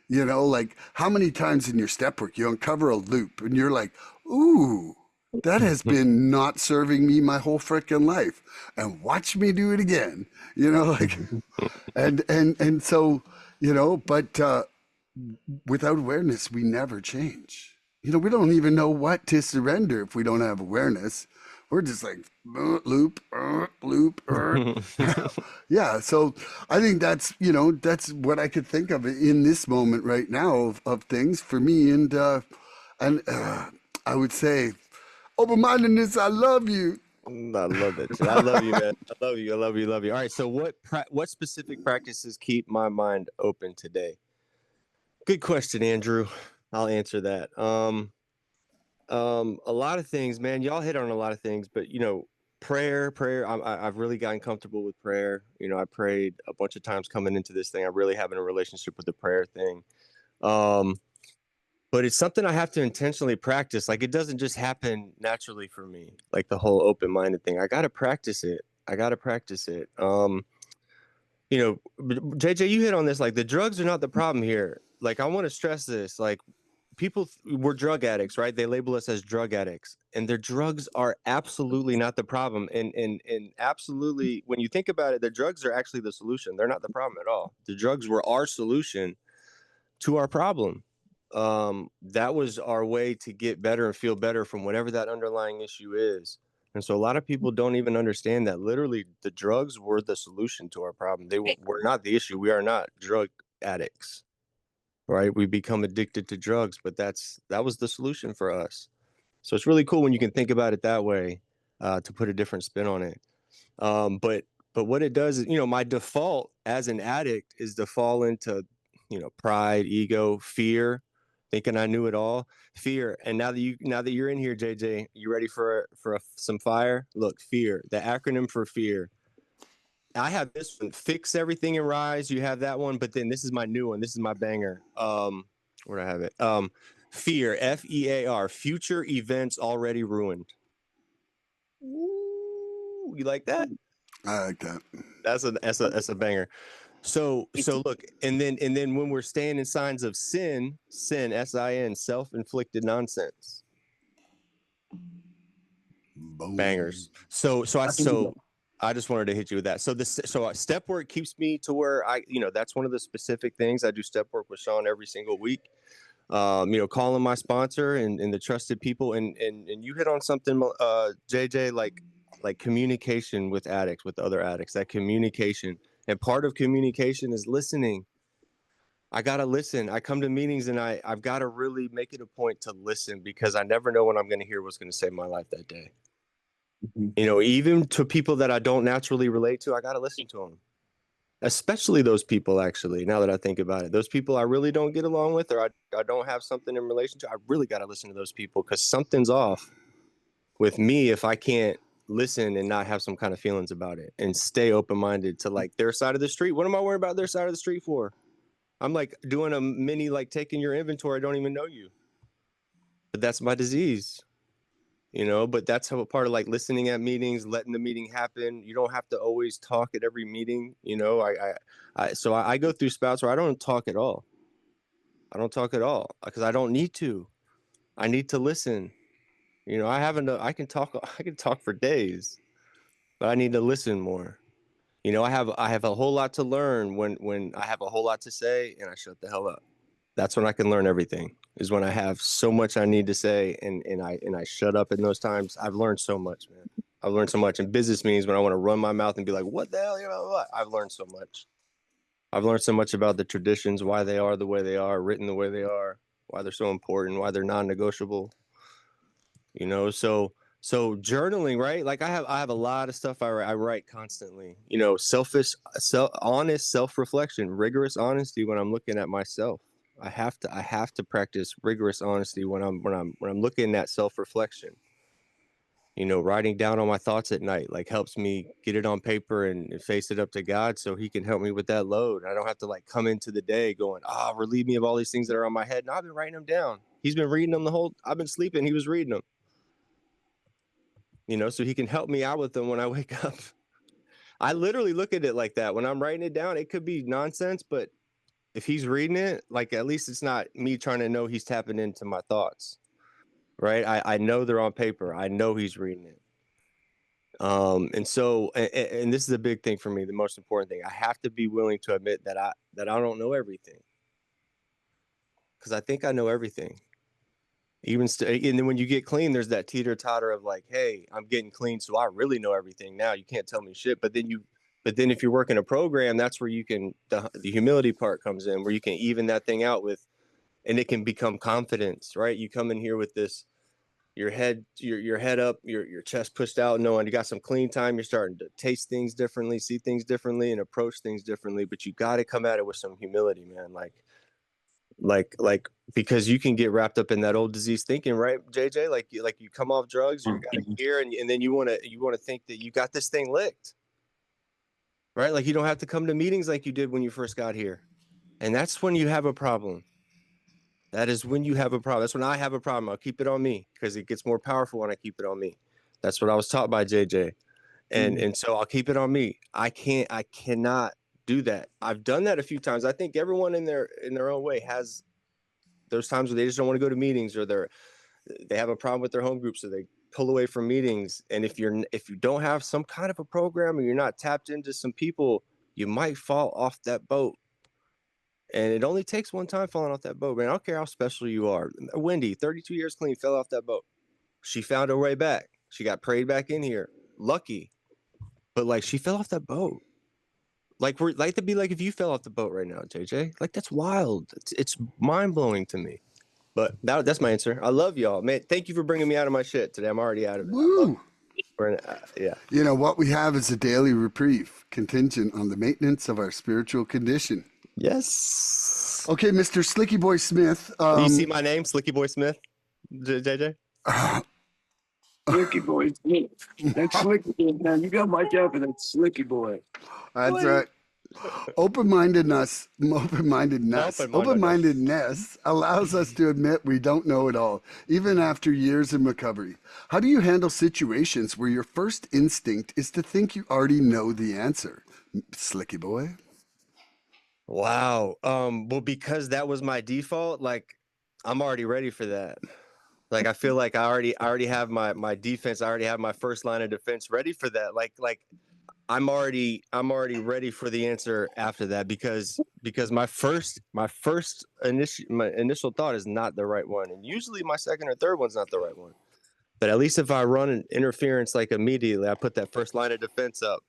Like how many times in your step work you uncover a loop and you're like, ooh, that has been not serving me my whole frickin' life. And watch me do it again. Like, and so, but without awareness, we never change. We don't even know what to surrender if we don't have awareness. We're just like loop, loop. Yeah. So I think that's what I could think of in this moment right now of things for me. And I would say, open-mindedness, I love you. I love it. I love you, man. I love you. I love you. Love you. All right. So what specific practices keep my mind open today? Good question, Andrew. I'll answer that. A lot of things, man. Y'all hit on a lot of things, but prayer. I've really gotten comfortable with prayer. I prayed a bunch of times coming into this thing. I'm really having a relationship with the prayer thing. But it's something I have to intentionally practice. Like, it doesn't just happen naturally for me. Like the whole open-minded thing. I got to practice it. JJ, you hit on this. Like, the drugs are not the problem here. Like, I want to stress this. Like, we're drug addicts, right? They label us as drug addicts, and their drugs are absolutely not the problem. And absolutely, when you think about it, the drugs are actually the solution. They're not the problem at all. The drugs were our solution to our problem. That was our way to get better and feel better from whatever that underlying issue is. And so a lot of people don't even understand that literally the drugs were the solution to our problem. They were not the issue. We are not drug addicts, right? We become addicted to drugs, but that was the solution for us. So it's really cool when you can think about it that way, to put a different spin on it. But what it does is, my default as an addict is to fall into, pride, ego, fear, thinking I knew it all, fear. And now that you're in here, JJ, you ready for some fire? Look, fear, the acronym for fear. I have this one, fix everything and rise. You have that one, but then this is my new one. This is my banger. Where do I have it? Fear, FEAR, future events already ruined. Ooh, you like that? I like that. That's a banger. So look, and then when we're staying in signs of sin, SIN, self-inflicted nonsense. Boom. Bangers. So I just wanted to hit you with that. So step work keeps me to where that's one of the specific things I do. Step work with Sean every single week. Calling my sponsor and the trusted people, and you hit on something, JJ, like communication with addicts, with other addicts. That communication, and part of communication is listening. I gotta listen. I come to meetings and I've got to really make it a point to listen, because I never know when I'm going to hear what's going to save my life that day. Even to people that I don't naturally relate to, I got to listen to them. Especially those people, actually, now that I think about it, those people I really don't get along with, or I don't have something in relation to, I really got to listen to those people, because something's off with me if I can't listen and not have some kind of feelings about it and stay open-minded to like their side of the street. What am I worried about their side of the street for? I'm like doing a mini, like taking your inventory. I don't even know you, but that's my disease. But that's how a part of like listening at meetings, letting the meeting happen. You don't have to always talk at every meeting. I go through spouts where I don't talk at all. I don't talk at all because I don't need to. I need to listen. I can talk for days, but I need to listen more. I have a whole lot to learn when I have a whole lot to say and I shut the hell up. That's when I can learn everything, is when I have so much I need to say and I shut up in those times. I've learned so much, man. I've learned so much in business meetings when I want to run my mouth and be like, what the hell? What? I've learned so much. I've learned so much about the traditions, why they are the way they are, written the way they are, why they're so important, why they're non-negotiable. So journaling, right? Like I have a lot of stuff I write constantly. Honest self-reflection, rigorous honesty when I'm looking at myself. I have to practice rigorous honesty when I'm looking at self-reflection. Writing down all my thoughts at night like helps me get it on paper and face it up to God so he can help me with that load. I don't have to like come into the day going, relieve me of all these things that are on my head. No, I've been writing them down. He's been reading them I've been sleeping. He was reading them. So he can help me out with them when I wake up. I literally look at it like that. When I'm writing it down, it could be nonsense, but if he's reading it, like at least it's not me trying to know he's tapping into my thoughts, right? I know they're on paper. I know he's reading it. And so, and this is a big thing for me, the most important thing. I have to be willing to admit that I don't know everything, because I think I know everything. And then when you get clean, there's that teeter totter of like, hey, I'm getting clean, so I really know everything now. You can't tell me shit. But then if you're working a program, that's where you can the humility part comes in, where you can even that thing out with, and it can become confidence, right? You come in here with this, your head up, your chest pushed out, knowing you got some clean time. You're starting to taste things differently, see things differently, and approach things differently. But you got to come at it with some humility, man. Like because you can get wrapped up in that old disease thinking, right, JJ? Like you come off drugs, or you got a gear, and then you want to think that you got this thing licked, right? Like you don't have to come to meetings like you did when you first got here, and that's when you have a problem. That is when you have a problem. That's when I have a problem. I'll keep it on me, because it gets more powerful when I keep it on me. That's what I was taught by JJ, and so I'll keep it on me. I cannot do that. I've done that a few times. I think everyone in their own way has those times where they just don't want to go to meetings, or they have a problem with their home group, so they pull away from meetings. And if you don't have some kind of a program, or you're not tapped into some people, you might fall off that boat. And it only takes one time falling off that boat, man. I don't care how special you are. Wendy, 32 years clean, fell off that boat. She found her way back. She got prayed back in here. Lucky. But like, she fell off that boat. Like, we're like to be like if you fell off the boat right now, JJ. Like, that's wild. It's mind-blowing to me. But that's my answer. I love y'all, man. Thank you for bringing me out of my shit today. I'm already out of it. Woo! Yeah. What we have is a daily reprieve contingent on the maintenance of our spiritual condition. Yes. Okay, Mr. Slicky Boy Smith. You see my name, Slicky Boy Smith, JJ? Slicky boy. That's Slicky boy, man. You got my job for that Slicky boy. That's right. Open-mindedness allows us to admit we don't know it all, even after years in recovery. How do you handle situations where your first instinct is to think you already know the answer? Slicky boy. Wow. Well, because that was my default, like I'm already ready for that. Like I feel like I already have my defense. I already have my first line of defense ready for that. Like I'm already ready for the answer after that because my initial thought is not the right one, and usually my second or third one's not the right one. But at least if I run an interference like immediately, I put that first line of defense up.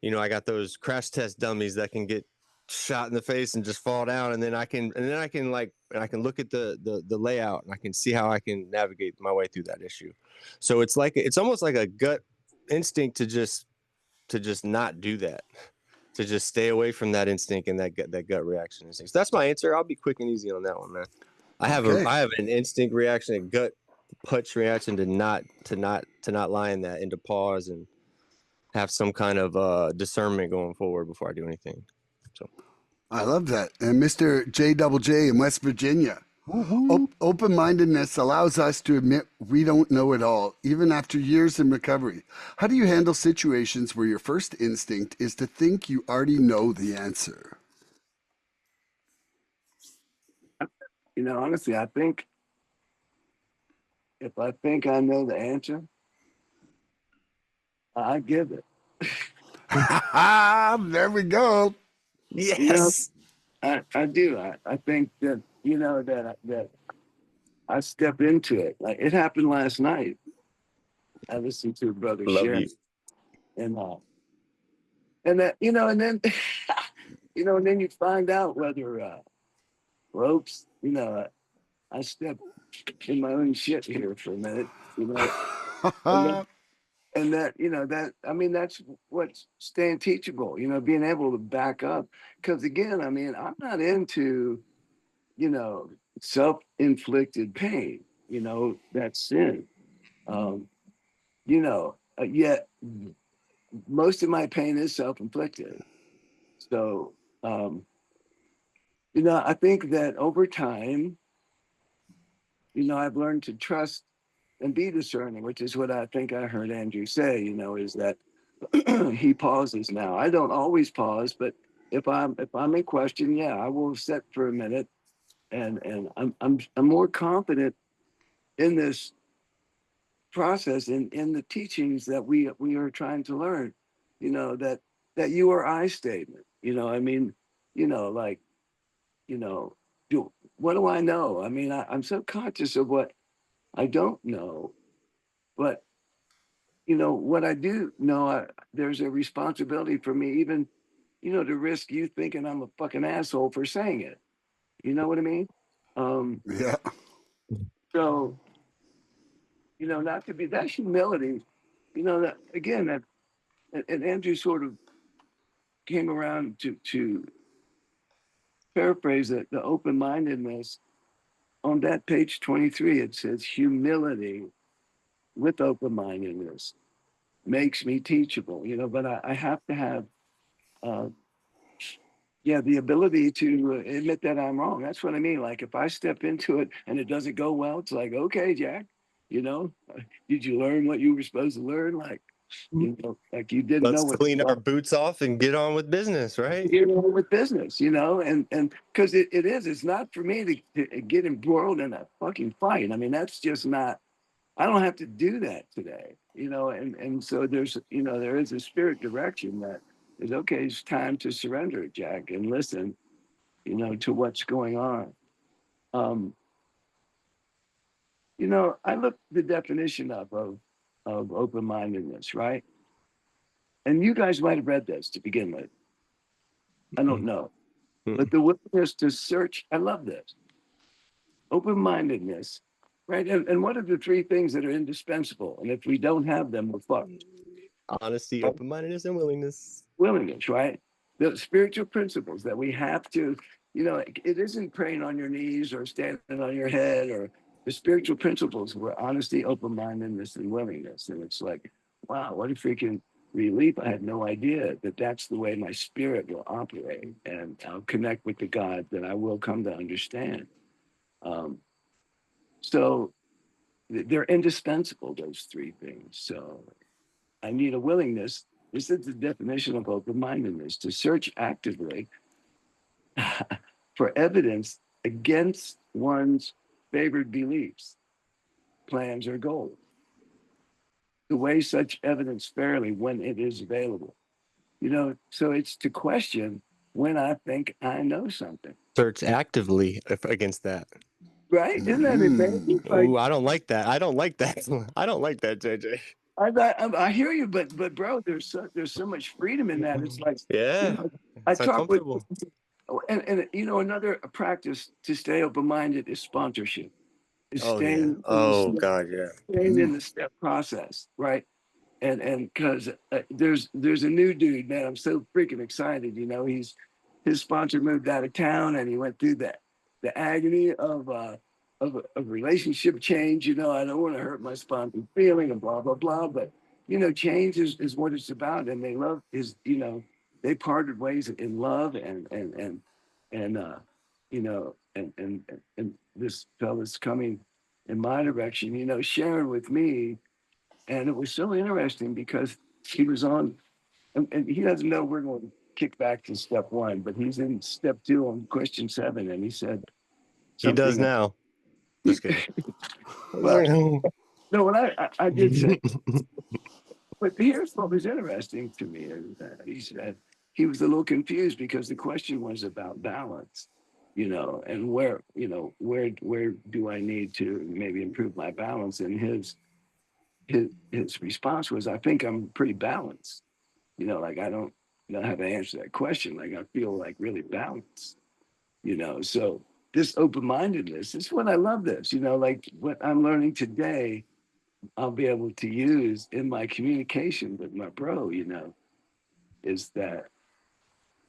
I got those crash test dummies that can get shot in the face and just fall down, and then I can look at the layout and I can see how I can navigate my way through that issue. So it's almost like a gut instinct to just not do that, to just stay away from that instinct and that gut reaction instinct. So that's my answer. I'll be quick and easy on that one, man. I have an instinct reaction, a gut punch reaction to not lie in that, and to pause and have some kind of discernment going forward before I do anything. So I love that. And Mr. J.J. in West Virginia. Open-mindedness allows us to admit we don't know it all, even after years in recovery. How do you handle situations where your first instinct is to think you already know the answer? Honestly, I think if I think I know the answer, I give it. There we go. yes, I do. I think that that I step into it. Like it happened last night. I listened to Brother love Share, you. and that and then and then you find out whether ropes. I step in my own shit here for a minute. And that that I mean that's what's staying teachable. Being able to back up. Because again, I mean, I'm not into you know self-inflicted pain. That's sin. Um, Yet most of my pain is self-inflicted. So I think that over time, I've learned to trust and be discerning, which is what I think I heard Andrew say, is that he pauses now. I don't always pause, but if I'm in question, yeah, I will sit for a minute, and I'm more confident in this process and in the teachings that we are trying to learn. That you or I statement. I mean, like, what do I know? I mean, I'm so conscious of what I don't know, but what I do know, there's a responsibility for me, even to risk you thinking I'm a fucking asshole for saying it. You know what I mean? Yeah. So not to be that's humility. That again, that and Andrew sort of came around to paraphrase it, the open mindedness on that page 23. It says humility with open mindedness makes me teachable. But I have to have uh, the ability to admit that I'm wrong. That's what I mean. Like if I step into it and it doesn't go well, it's like, okay, Jack, you know, did you learn what you were supposed to learn? Like, like you didn't know Let's what clean our boots off and get on with business, right? with business, and because it's not for me to get embroiled in a fucking fight. I mean, that's just not, I don't have to do that today, and so there is a spirit direction that is okay, it's time to surrender, Jack, and listen, to what's going on. Um, I looked the definition up of open-mindedness, right? And you guys might have read this to begin with. I don't know. But the willingness to search, I love this. Open-mindedness, right? And what are the three things that are indispensable? And if we don't have them, we're fucked. Honesty, open-mindedness, and willingness. Willingness, right? The spiritual principles that we have to, it isn't praying on your knees or standing on your head, or the spiritual principles were honesty, open-mindedness, and willingness. And it's like, wow, what a freaking relief. I had no idea that that's the way my spirit will operate, and I'll connect with the God that I will come to understand. Um, so they're indispensable, those three things. So I need a willingness. This is the definition of open-mindedness: to search actively for evidence against one's favored beliefs, plans, or goals, to weigh such evidence fairly when it is available. So it's to question when I think I know something, Search actively against that. right? Isn't that amazing? Like, Oh, I don't like that. I don't like that. I don't like that, JJ. I hear you, but bro, there's so much freedom in that. It's like, Yeah, I it's talk with, uncomfortable. and another practice to stay open-minded is sponsorship, is Oh yeah. staying in Oh God, yeah. the step process, right? And because there's a new dude, man. I'm so freaking excited. His sponsor moved out of town, and he went through the agony of relationship change. I don't want to hurt my sponsor's feeling and blah blah blah. But change is what it's about, and they parted ways in love, and and this fella's coming in my direction. Sharing with me, and it was so interesting because he was on, and he doesn't know we're going to kick back to step one, but he's in step two on question 7. And he said He does something. now. Just kidding. Well, no, what I did say, but here's what was interesting to me is that he said he was a little confused because the question was about balance, and where do I need to maybe improve my balance? And his response was, I think I'm pretty balanced. Like I don't know how to answer that question. Like I feel like really balanced, So this open-mindedness is what I love this, like what I'm learning today, I'll be able to use in my communication with my bro, is that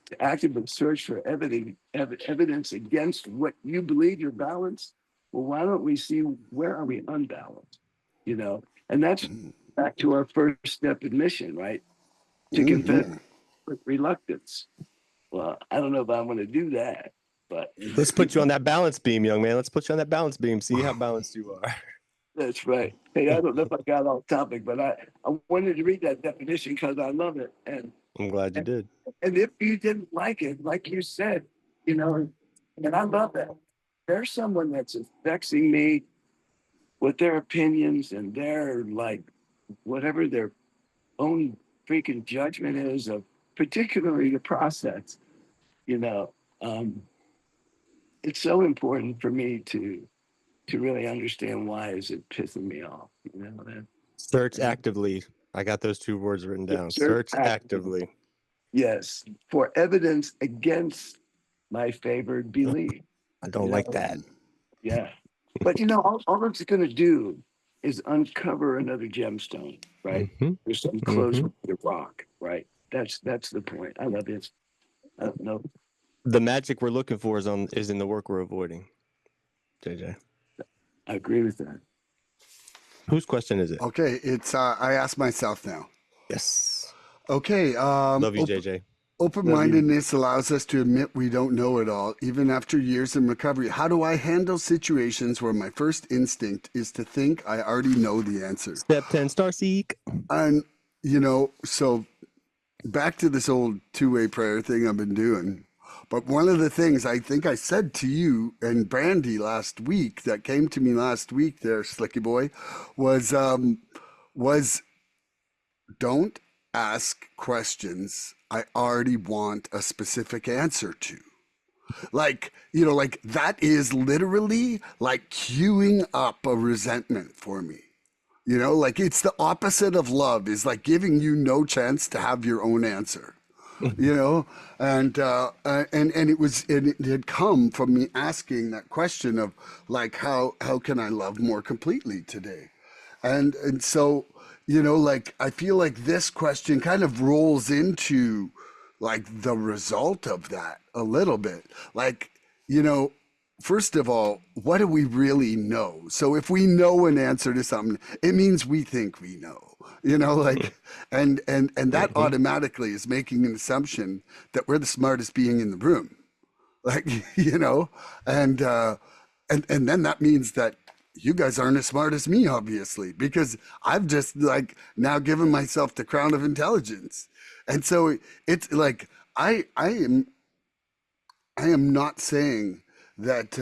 to actively search for evidence against what you believe you're balanced. Well, why don't we see where are we unbalanced? And that's back to our first step admission, right? To confess with reluctance. Well, I don't know if I want to do that, but Let's put you on that balance beam, young man. Let's put you on that balance beam. See how balanced you are. that's right. Hey, I don't know if I got off topic, but I wanted to read that definition because I love it. I'm glad you And, did. and if you didn't like it, like you said, you know, and I love that. There's someone that's vexing me with their opinions and their like whatever their own freaking judgment is of particularly the process, you know. Um, it's so important for me to really understand why is it pissing me off, that Search actively. I got those 2 words written down. Search actively. yes, for evidence against my favored belief. I don't like that. Yeah. But all it's gonna do is uncover another gemstone, right? Mm-hmm. There's some close with the rock, right? That's the point. I love it. I don't know. The magic we're looking for is in the work we're avoiding. JJ. I agree with that. Whose question is it? Okay, it's I ask myself now. Yes. Okay, Love you, JJ. open-mindedness allows us to admit we don't know it all, even after years in recovery. How do I handle situations where my first instinct is to think I already know the answer? Step 10, Starcic. And so back to this old two-way prayer thing I've been doing. But one of the things I think I said to you and Brandy last week that came to me last week there, Slicky Boy, was don't ask questions I already want a specific answer to. Like that is literally like queuing up a resentment for me. Like it's the opposite of love, is like giving you no chance to have your own answer. And it had come from me asking that question of like how can I love more completely today, and so like I feel like this question kind of rolls into like the result of that a little bit, like first of all, what do we really know? So if we know an answer to something, it means we think we know. like, and that automatically is making an assumption that we're the smartest being in the room, like, and and then that means that you guys aren't as smart as me, obviously, because I've just like now given myself the crown of intelligence. And so it's like I am not saying that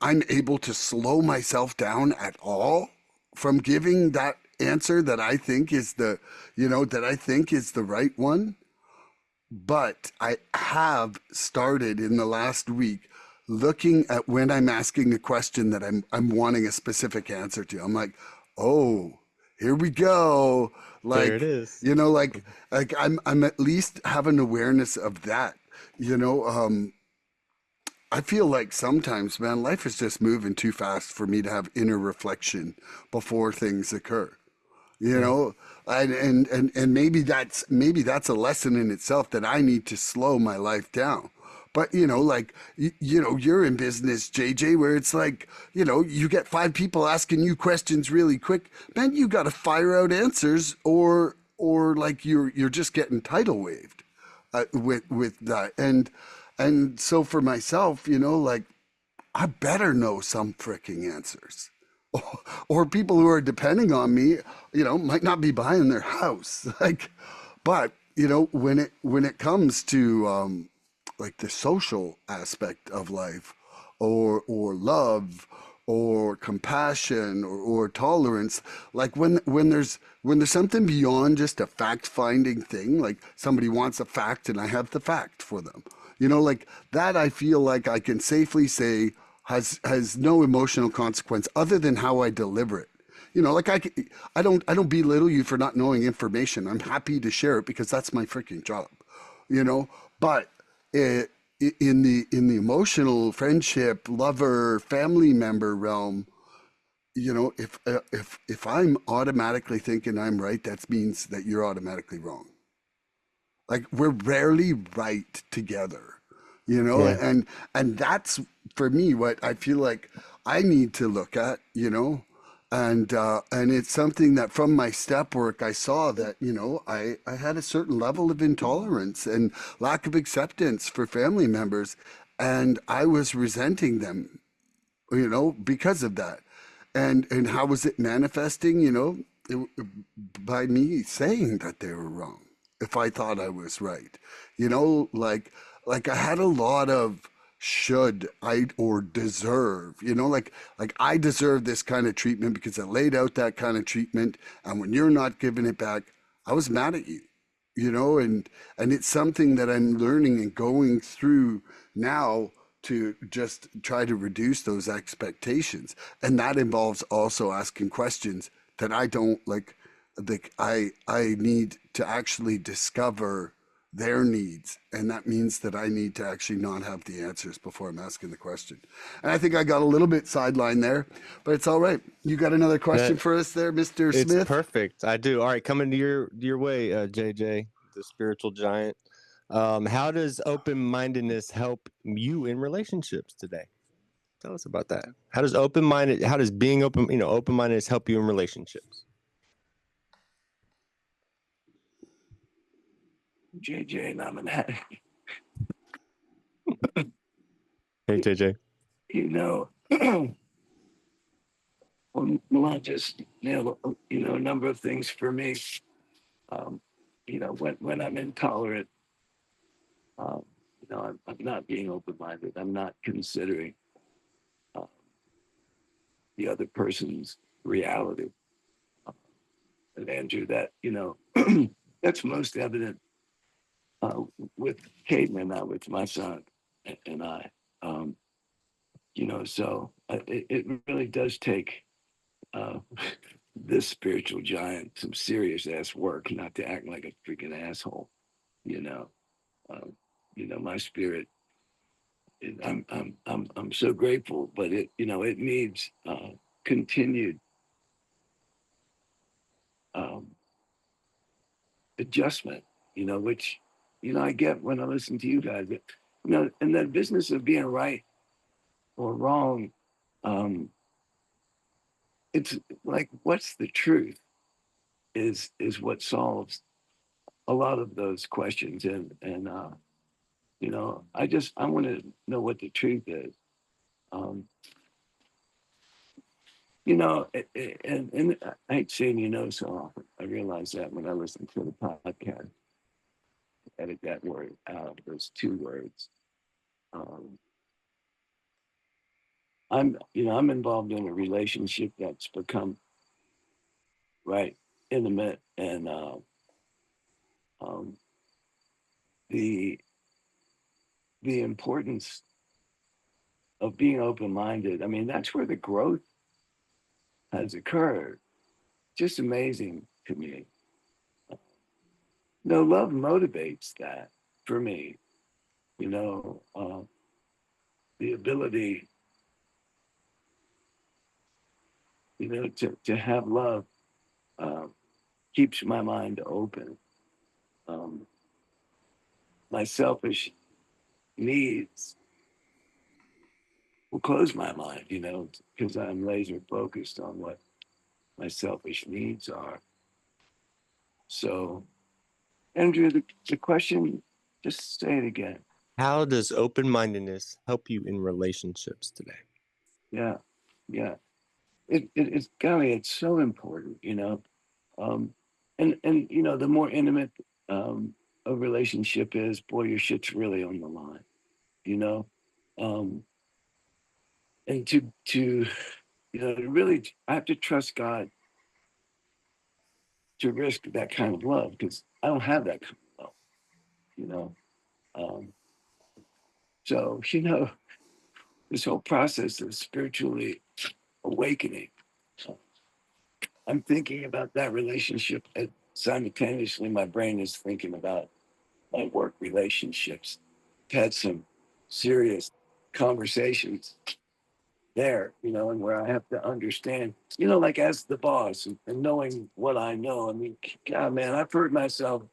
I'm able to slow myself down at all from giving that answer that I think is the right one. But I have started in the last week looking at when I'm asking a question that I'm wanting a specific answer to. I'm like, oh, here we go. There it Like, is. like I'm at least have an awareness of that. You know, I feel like sometimes, man, life is just moving too fast for me to have inner reflection before things occur. you Yeah. know and maybe that's a lesson in itself, that I need to slow my life down. But like you're in business, JJ, where it's like you get five people asking you questions really quick, man, you got to fire out answers, or like you're just getting tidal waved with that. And so for myself, like, I better know some freaking answers. Or people who are depending on me, might not be buying their house. Like, but when it comes to like the social aspect of life, or love, or compassion, or tolerance, like when there's something beyond just a fact finding thing, like somebody wants a fact and I have the fact for them, like that, I feel like I can safely say has no emotional consequence other than how I deliver it. Like I don't belittle you for not knowing information. I'm happy to share it because that's my freaking job. But it, in the emotional friendship, lover, family member realm, if I'm automatically thinking I'm right, that means that you're automatically wrong. Like, we're rarely right together, Yeah. and that's, for me, what I feel like I need to look at, and it's something that from my step work I saw that I had a certain level of intolerance and lack of acceptance for family members, and I was resenting them, because of that. And how was it manifesting? By me saying that they were wrong if I thought I was right. Like I had a lot of should I or deserve, like I deserve this kind of treatment because I laid out that kind of treatment, and when you're not giving it back, I was mad at you. And it's something that I'm learning and going through now, to just try to reduce those expectations. And that involves also asking questions that I don't like I need to actually discover their needs, and that means that I need to actually not have the answers before I'm asking the question. And I think I got a little bit sidelined there, but it's all right. You got another question That for us there, Mr. it's Smith? perfect. I do. All right, coming to your way, JJ, the spiritual giant. How does open mindedness help you in relationships today? Tell us about that. How does being open mindedness help you in relationships? JJ, and I'm an addict. Hey, JJ. You know, well, Milan just nailed a number of things for me. Um, when I'm intolerant, I'm not being open minded. I'm not considering uh, the other person's reality. And Andrew, that that's most evident uh, with Caden and I, with my son and I. Um, so it really does take uh, this spiritual giant some serious ass work not to act like a freaking asshole. You know, um, my spirit. I'm so grateful, but it needs continued um, adjustment. Which I get when I listen to you guys. But, in that business of being right or wrong, um, it's like, what's the truth is what solves a lot of those questions. And I want to know what the truth is. Um, and I hate saying so often. I realize that when I listen to the podcast, edit that word out, those two words. Um, I'm involved in a relationship that's become right intimate, and um, the the importance of being open-minded. I mean, that's where the growth has occurred. Just amazing to me. No, love motivates that for me. The ability, to have love uh, keeps my mind open. Um, my selfish needs will close my mind, because I'm laser focused on what my selfish needs are. So, Andrew, the question, just say it again. How does open-mindedness help you in relationships today? Yeah, yeah. It's golly, it's so important. Um, and the more intimate a relationship is, boy, your shit's really on the line. You know, um, and to really, I have to trust God to risk that kind of love because I don't have that kind of love. You know, um, so this whole process of spiritually awakening. uh, I'm thinking about that relationship, and simultaneously, my brain is thinking about my work relationships. I've had some serious conversations there, and where I have to understand, like as the boss and knowing what I know. I mean, God, man, I've hurt myself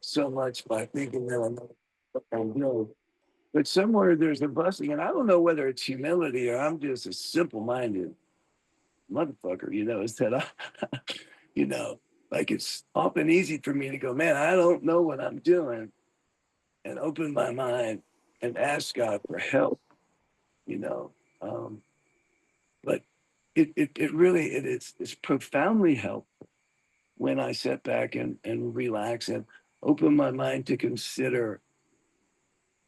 so much by thinking that I know what I'm doing. But somewhere there's a blessing, and I don't know whether it's humility or I'm just a simple-minded motherfucker, is that you know, like it's often easy for me to go, man, I don't know what I'm doing, and open my mind and ask God for help, you know. Um, but it really it's profoundly helpful when I sit back and relax and open my mind to consider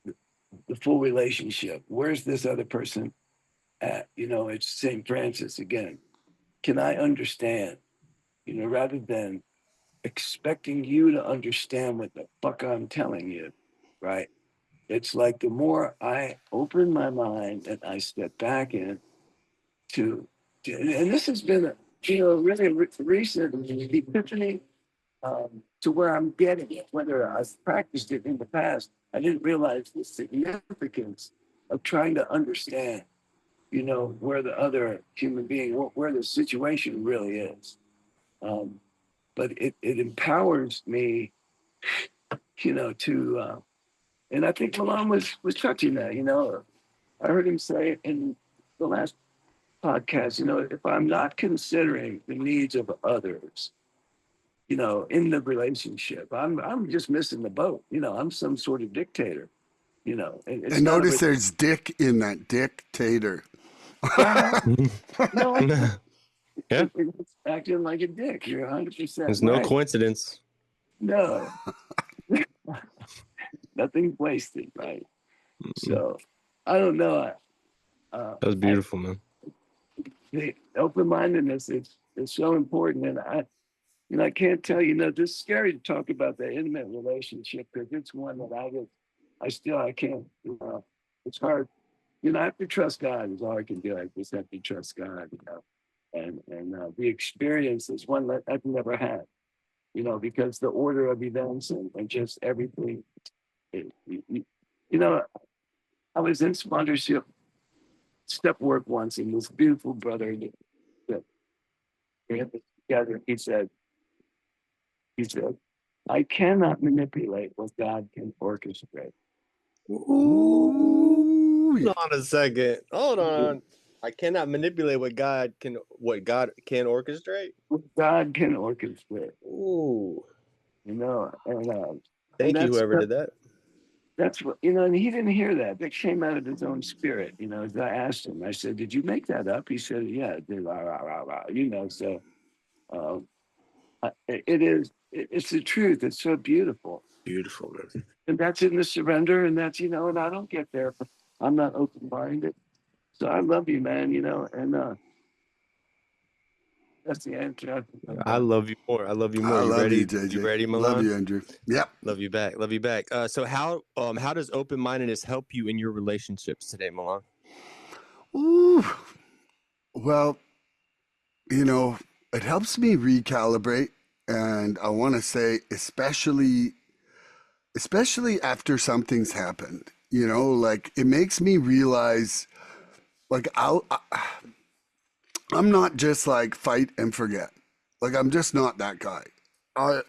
the full relationship. Where's this other person at? It's St. Francis again. Can I understand? Rather than expecting you to understand what the fuck I'm telling you, right? It's like the more I open my mind and I step back in to and this has been really recent epiphany, to where I'm getting it. Whether I've practiced it in the past, I didn't realize the significance of trying to understand, where the other human being, where the situation really is. Um, but it empowers me, to and I think Milan was touching that. I heard him say in the last podcast, if I'm not considering the needs of others, in the relationship, I'm just missing the boat. I'm some sort of dictator. And it's And not notice there's dick in that dictator. uh, no, Yeah, it's acting like a dick. You're 100% there's no right. coincidence. No, nothing's wasted, right? Mm-mm. So I don't know. That was I beautiful, man. the open-mindedness is so important, and I can't tell you. This is scary to talk about the intimate relationship because it's one that I can't. It's hard. I have to trust God is all I can do. I just have to trust God. And the experience is one that I've never had. Because the order of events and just everything. It, you, you know, I was in sponsorship step work once, and this beautiful brother that we had this together. He said, I cannot manipulate what God can orchestrate. Ooh, Ooh, hold on a second. Hold on. I cannot manipulate what God can orchestrate. God can orchestrate, Ooh. and Thank you, whoever did that. that's what, and he didn't hear that. That came out of his own spirit. As I asked him, I said, "Did you make that up?" He said, "Yeah, it did." Rah, rah, rah, rah. So um, it's the truth. It's so beautiful. Beautiful, man. And that's in the surrender. And that's, and I don't get there. I'm not open-minded. So I love you, man, and that's the answer. I love you more. I love you more. I You love ready? you, JJ. You ready, Love Milan? you, Andrew. Yep. Love you back. Love you back. So how does open-mindedness help you in your relationships today, Milan? Ooh. Well, it helps me recalibrate. And I want to say, especially after something's happened, like it makes me realize, like, I'm not just like fight and forget. Like, I'm just not that guy.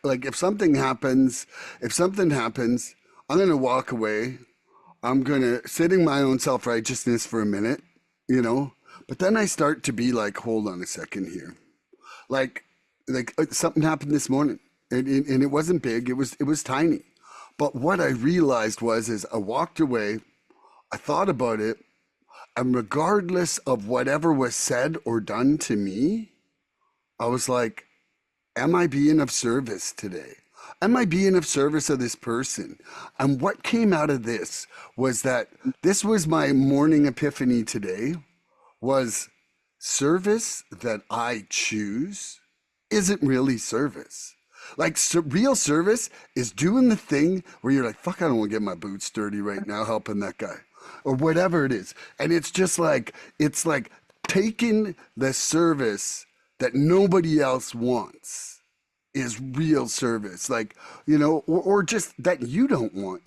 Like, if something happens, I'm going to walk away. I'm going to sit in my own self righteousness for a minute, you know? But then I start to be like, hold on a second here. Like, something happened this morning, and it wasn't big. It was tiny. But what I realized is I walked away, I thought about it, and regardless of whatever was said or done to me, I was like, am I being of service today? Am I being of service of this person? And what came out of this was that this was my morning epiphany today, was service that I choose isn't really service. Like, real service is doing the thing where you're like, fuck, I don't want to get my boots dirty right now helping that guy or whatever it is. And it's like taking the service that nobody else wants is real service, like, or just that you don't want,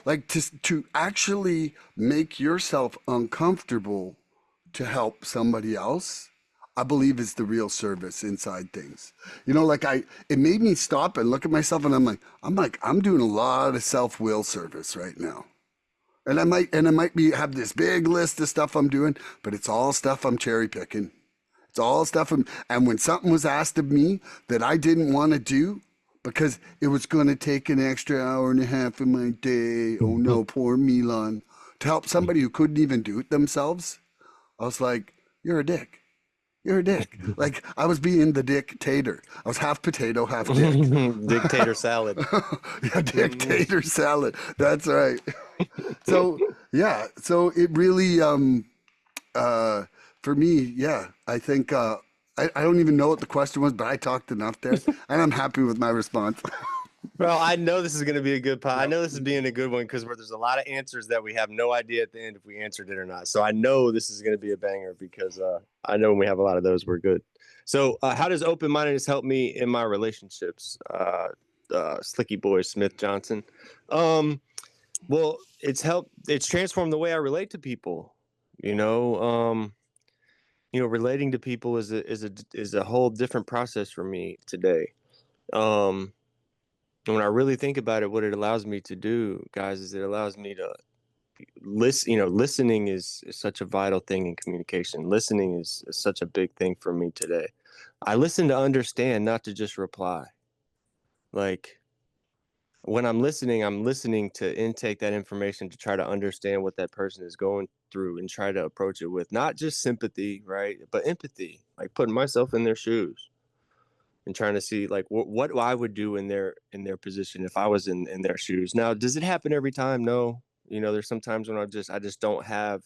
like to actually make yourself uncomfortable to help somebody else, I believe is the real service inside things. Like, it made me stop and look at myself, and I'm doing a lot of self-will service right now. And I might have this big list of stuff I'm doing, but it's all stuff I'm cherry picking. It's all stuff. And when something was asked of me that I didn't want to do because it was going to take an extra hour and a half of my day, oh no, poor Milan, to help somebody who couldn't even do it themselves, I was like, you're a dick. You're a dick. Like, I was being the dictator. I was half potato, half dick. Dictator salad. Yeah, dictator salad. That's right. So, yeah. So it really, for me, yeah, I think, I don't even know what the question was, but I talked enough there, and I'm happy with my response. Well, I know this is going to be a good pod. I know this is being a good one because there's a lot of answers that we have no idea at the end if we answered it or not. So I know this is going to be a banger because I know when we have a lot of those, we're good. So how does open-mindedness help me in my relationships? Slicky boy Smith Johnson. Well, it's transformed the way I relate to people. Relating to people is a whole different process for me today. And when I really think about it, what it allows me to do, guys, is it allows me to listen. Listening is such a vital thing in communication. Listening is such a big thing for me today. I listen to understand, not to just reply. Like, when I'm listening to intake that information to try to understand what that person is going through and try to approach it with not just sympathy, right, but empathy, like putting myself in their shoes and trying to see like what I would do in their position if I was in their shoes. Now, does it happen every time? No. There's some times when I just don't have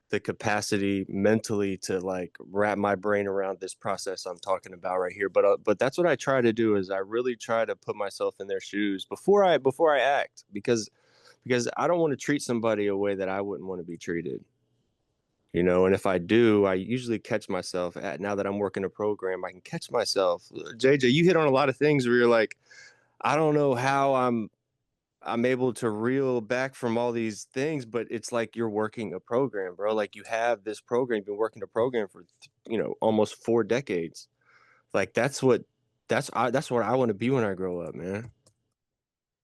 the capacity mentally to like wrap my brain around this process I'm talking about right here. But that's what I try to do, is I really try to put myself in their shoes before I act, because I don't want to treat somebody a way that I wouldn't want to be treated. And if I do, I usually catch myself now that I'm working a program, I can catch myself. JJ, you hit on a lot of things where you're like, I don't know how I'm able to reel back from all these things, but it's like you're working a program, bro. Like, you have this program, you've been working a program for, almost 4 decades. Like, that's what I want to be when I grow up, man.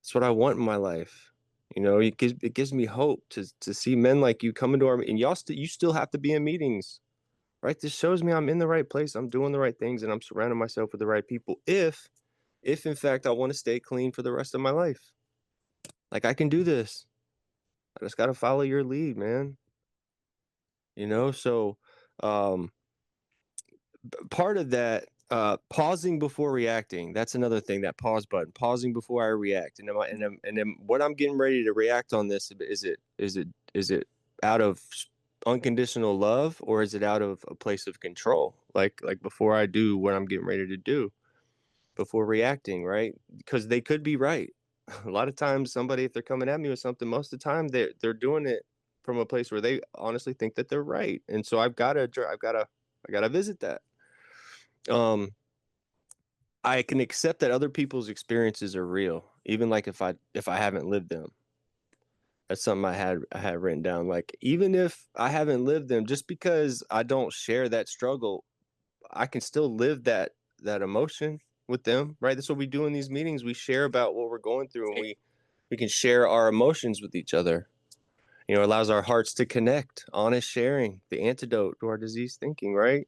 That's what I want in my life. You know, it gives me hope to see men like you come into our, and you still have to be in meetings, right? This shows me I'm in the right place. I'm doing the right things, and I'm surrounding myself with the right people. If in fact I want to stay clean for the rest of my life, like I can do this. I just got to follow your lead, man. You know, so um, part of that, pausing before reacting, that's another thing, that pause button, pausing before I react. And then what I'm getting ready to react on this, is it out of unconditional love, or is it out of a place of control? Like before I do what I'm getting ready to do, before reacting, right? Because they could be right. A lot of times somebody, if they're coming at me with something, most of the time they're doing it from a place where they honestly think that they're right. And so I gotta visit that. um I can accept that other people's experiences are real, even like if I haven't lived them. That's something I had written down. Like, even if I haven't lived them, just because I don't share that struggle, I can still live that emotion with them, right? That's what we do in these meetings. We share about what we're going through, and we can share our emotions with each other. You know, it allows our hearts to connect. Honest sharing, the antidote to our diseased thinking, right?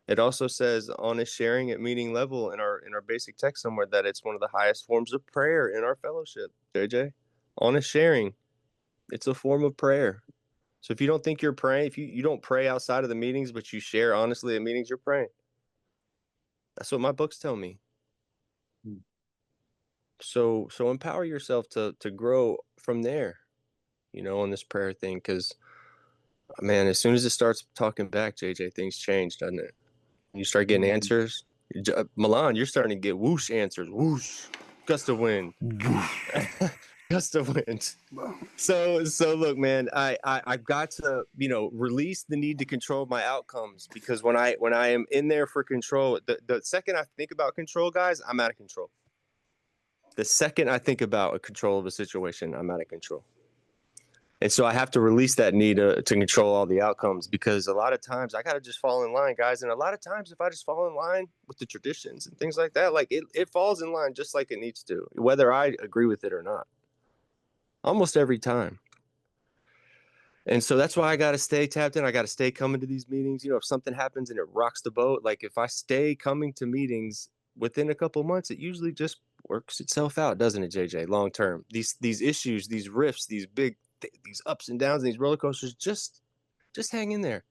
It also says honest sharing at meeting level in our basic text somewhere, that it's one of the highest forms of prayer in our fellowship. JJ, honest sharing, it's a form of prayer. So if you don't think you're praying, if you don't pray outside of the meetings, but you share honestly at meetings, you're praying. That's what my books tell me. Hmm. So empower yourself to grow from there, you know, on this prayer thing, because man, as soon as it starts talking back, JJ, things change, doesn't it? You start getting answers. Milan, you're starting to get whoosh answers. Whoosh, gust of wind, gust of wind. So look, man, I've got to, release the need to control my outcomes, because when I am in there for control, the second I think about control, guys, I'm out of control. The second I think about a control of a situation, I'm out of control. And so I have to release that need to control all the outcomes, because a lot of times I got to just fall in line, guys. And a lot of times, if I just fall in line with the traditions and things like that, like it falls in line just like it needs to, whether I agree with it or not, almost every time. And so that's why I got to stay tapped in. I got to stay coming to these meetings. You know, if something happens and it rocks the boat, like if I stay coming to meetings within a couple of months, it usually just works itself out, doesn't it, JJ? Long term, these issues, these rifts, these ups and downs, and these roller coasters, just hang in there,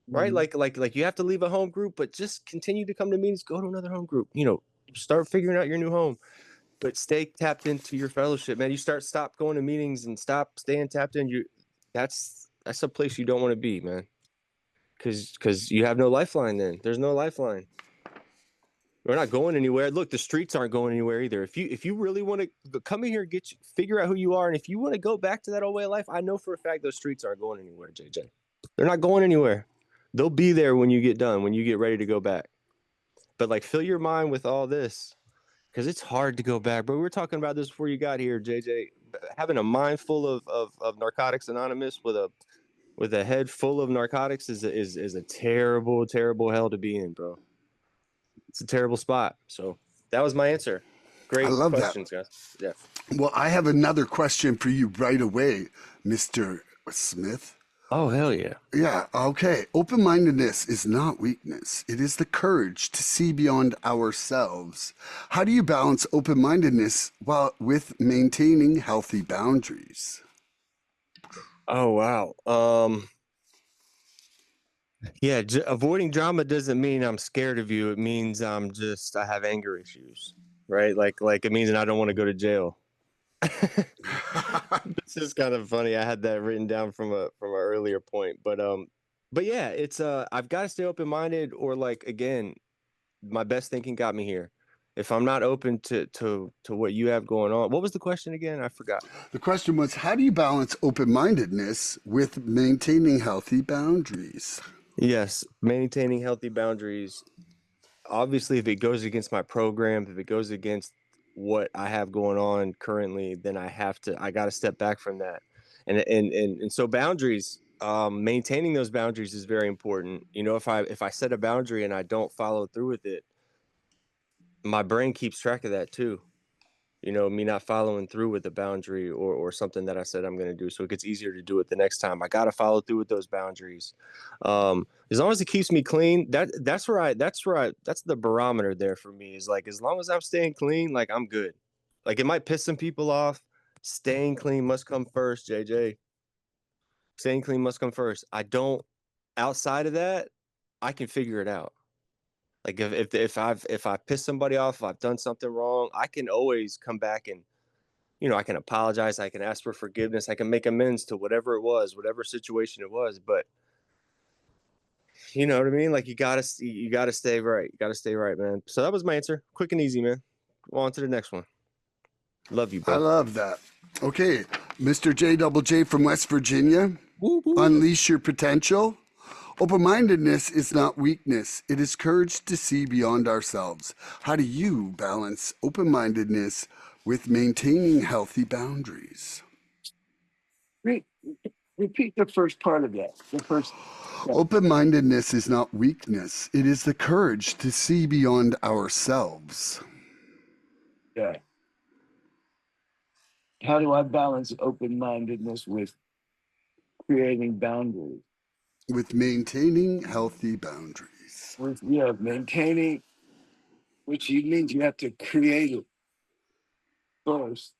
right? Mhm. Like you have to leave a home group, but just continue to come to meetings. Go to another home group. You know, start figuring out your new home, but stay tapped into your fellowship, man. Stop going to meetings and stop staying tapped in. That's a place you don't want to be, man, because you have no lifeline. Then there's no lifeline. We're not going anywhere. Look, the streets aren't going anywhere either. If you really want to come in here, figure out who you are, and if you want to go back to that old way of life, I know for a fact those streets aren't going anywhere, JJ. They're not going anywhere. They'll be there when you get done, when you get ready to go back. But like, fill your mind with all this, because it's hard to go back. But we were talking about this before you got here, JJ. Having a mind full of Narcotics Anonymous with a head full of narcotics is a terrible, terrible hell to be in, bro. It's a terrible spot. So that was my answer. I Great love that. questions, guys. Yeah. Well, I have another question for you right away, Mr. Smith. Oh, hell yeah. Yeah, okay. Open mindedness is not weakness, it is the courage to see beyond ourselves. How do you balance open mindedness while with maintaining healthy boundaries? Oh, wow. Yeah, avoiding drama doesn't mean I'm scared of you. It means I have anger issues, right? Like it means that I don't want to go to jail. This is kind of funny. I had that written down from an earlier point, but yeah, it's I've got to stay open minded, or like, again, my best thinking got me here. If I'm not open to what you have going on, what was the question again? I forgot. The question was, how do you balance open mindedness with maintaining healthy boundaries? Yes, maintaining healthy boundaries. Obviously, if it goes against my program, if it goes against what I have going on currently, then I got to step back from that. And so boundaries, maintaining those boundaries is very important. You know, if I set a boundary and I don't follow through with it, my brain keeps track of that too. me not following through with a boundary or something that I said I'm going to do. So it gets easier to do it the next time. I got to follow through with those boundaries. As long as it keeps me clean, that's the barometer there for me, is like, as long as I'm staying clean, like, I'm good. Like, it might piss some people off. Staying clean must come first, JJ. Staying clean must come first. Outside of that, I can figure it out. Like, if I piss somebody off, if I've done something wrong, I can always come back and, I can apologize. I can ask for forgiveness. I can make amends to whatever it was, whatever situation it was. But you know what I mean? Like, you gotta stay right. You gotta stay right, man. So that was my answer. Quick and easy, man. On to the next one. Love you, I bro. love that. Okay, Mr. J.J. from West Virginia, Woo, woo. unleash your potential. Open-mindedness is not weakness. It is courage to see beyond ourselves. How do you balance open-mindedness with maintaining healthy boundaries? Repeat the first part of that. The first. Open-mindedness is not weakness. It is the courage to see beyond ourselves. Yeah. How do I balance open-mindedness with creating boundaries? With maintaining healthy boundaries. With maintaining, which means you have to create it first.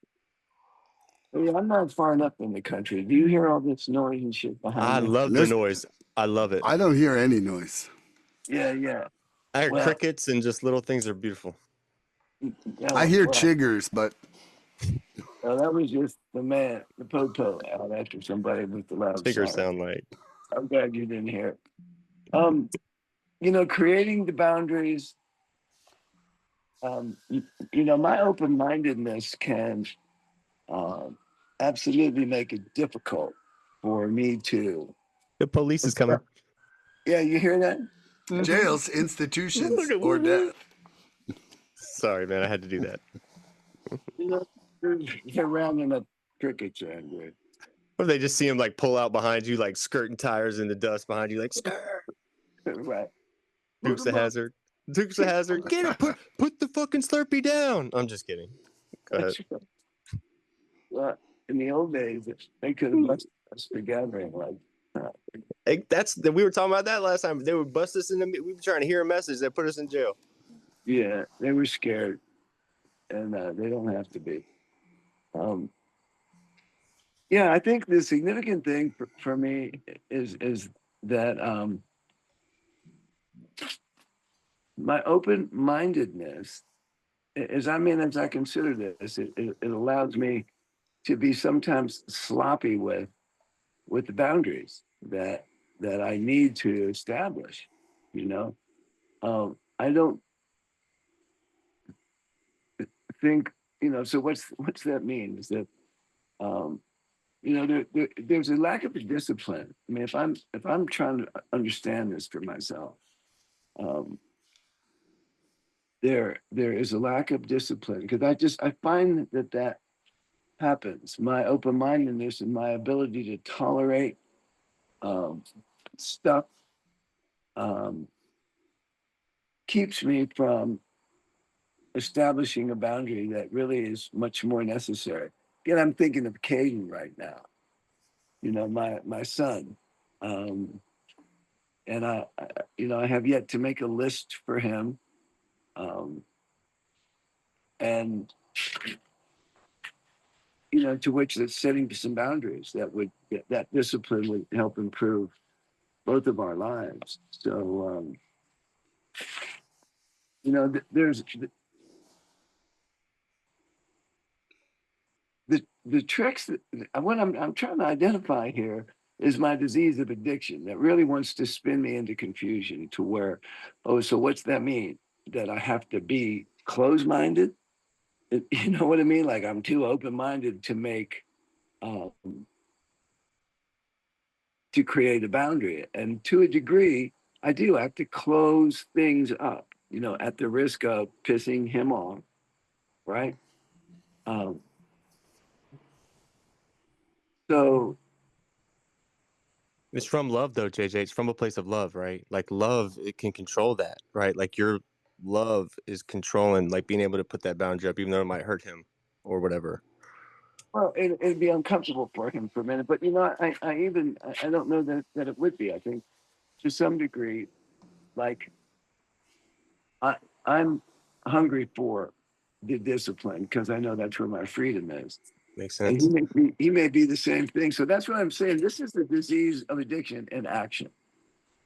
I'm not far enough in the country. Do you hear all this noise and shit behind I me? love the noise. I love it. I don't hear any noise. Yeah. I hear Well, crickets and just little things are beautiful. I hear chiggers, but that was just the popo out after somebody with the loud Chiggers siren. sound like. I'm glad you didn't hear it. Creating the boundaries. My open-mindedness can absolutely make it difficult for me to. The police is coming. Yeah, you hear that? jails, institutions, or death. Sorry, man. I had to do that. They're rounding up crickets, Andrew. Or they just see him like pull out behind you, like skirting tires in the dust behind you, like skirt. Right. Dukes of Hazzard. Dukes of Hazzard. Get it. Put the fucking Slurpee down. I'm just kidding. Go ahead. Well, in the old days, they could have busted us for gathering. We were talking about that last time. They would bust us in the. We were trying to hear a message. They put us in jail. Yeah, they were scared, and they don't have to be. I think the significant thing for me is that my open-mindedness, as I consider this, it allows me to be sometimes sloppy with the boundaries that I need to establish. I don't think. So what's that mean? Is that there's a lack of discipline. I mean, if I'm trying to understand this for myself, there is a lack of discipline, because I find that happens. My open-mindedness and my ability to tolerate stuff keeps me from establishing a boundary that really is much more necessary. Again, I'm thinking of Caden right now. My son, and I have yet to make a list for him, and to which that's setting some boundaries that discipline would help improve both of our lives. So there's the tricks that what I'm trying to identify here is my disease of addiction that really wants to spin me into confusion, to where, so what's that mean? That I have to be closed-minded? You know what I mean? Like, I'm too open-minded to make to create a boundary. And to a degree, I do have to close things up, at the risk of pissing him off, right? So It's from love, though, JJ. It's from a place of love, right? Like, love, it can control that, right? Like, your love is controlling, like, being able to put that boundary up, even though it might hurt him. or whatever. Well, it'd be uncomfortable for him for a minute, but I don't know that it would be. I think to some degree, like I, I'm hungry for the discipline because I know that's where my freedom is. Makes And sense. he may be the same thing. So that's what I'm saying. This is the disease of addiction in action.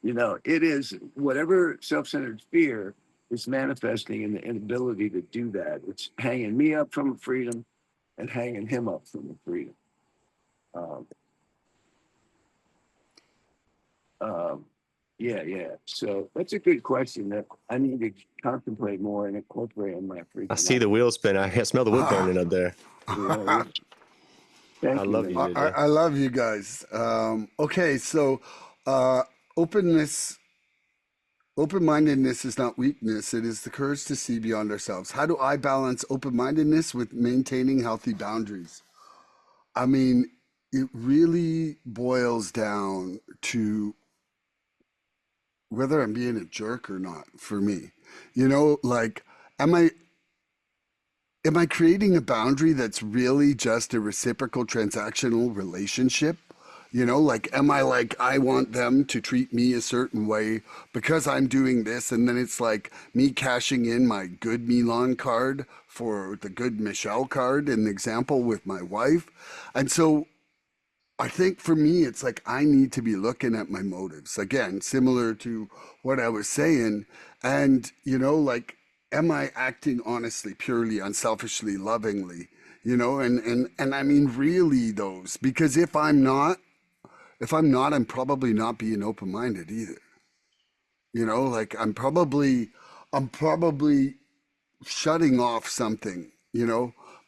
It is whatever self-centered fear is manifesting in the inability to do that. It's hanging me up from freedom and hanging him up from the freedom. Um, um, yeah. So that's a good question that I need to contemplate more and incorporate in my freedom. I see the wheels spin. I smell the wood burning up there. Yeah. Thank I you, love you, man. JJ. I love you guys. Okay, so openness, open-mindedness is not weakness. It is the courage to see beyond ourselves. How do I balance open-mindedness with maintaining healthy boundaries? I mean, it really boils down to whether I'm being a jerk or not for me. Like, am I am I creating a boundary that's really just a reciprocal transactional relationship? Like, am I like, I want them to treat me a certain way because I'm doing this, and then it's like me cashing in my good Milan card for the good Michelle card in the example with my wife. And so I think for me, it's like I need to be looking at my motives again, similar to what I was saying. And, like, am I acting honestly, purely, unselfishly, lovingly? And I mean, really those, because if I'm not, I'm probably not being open minded either. Like I'm probably shutting off something,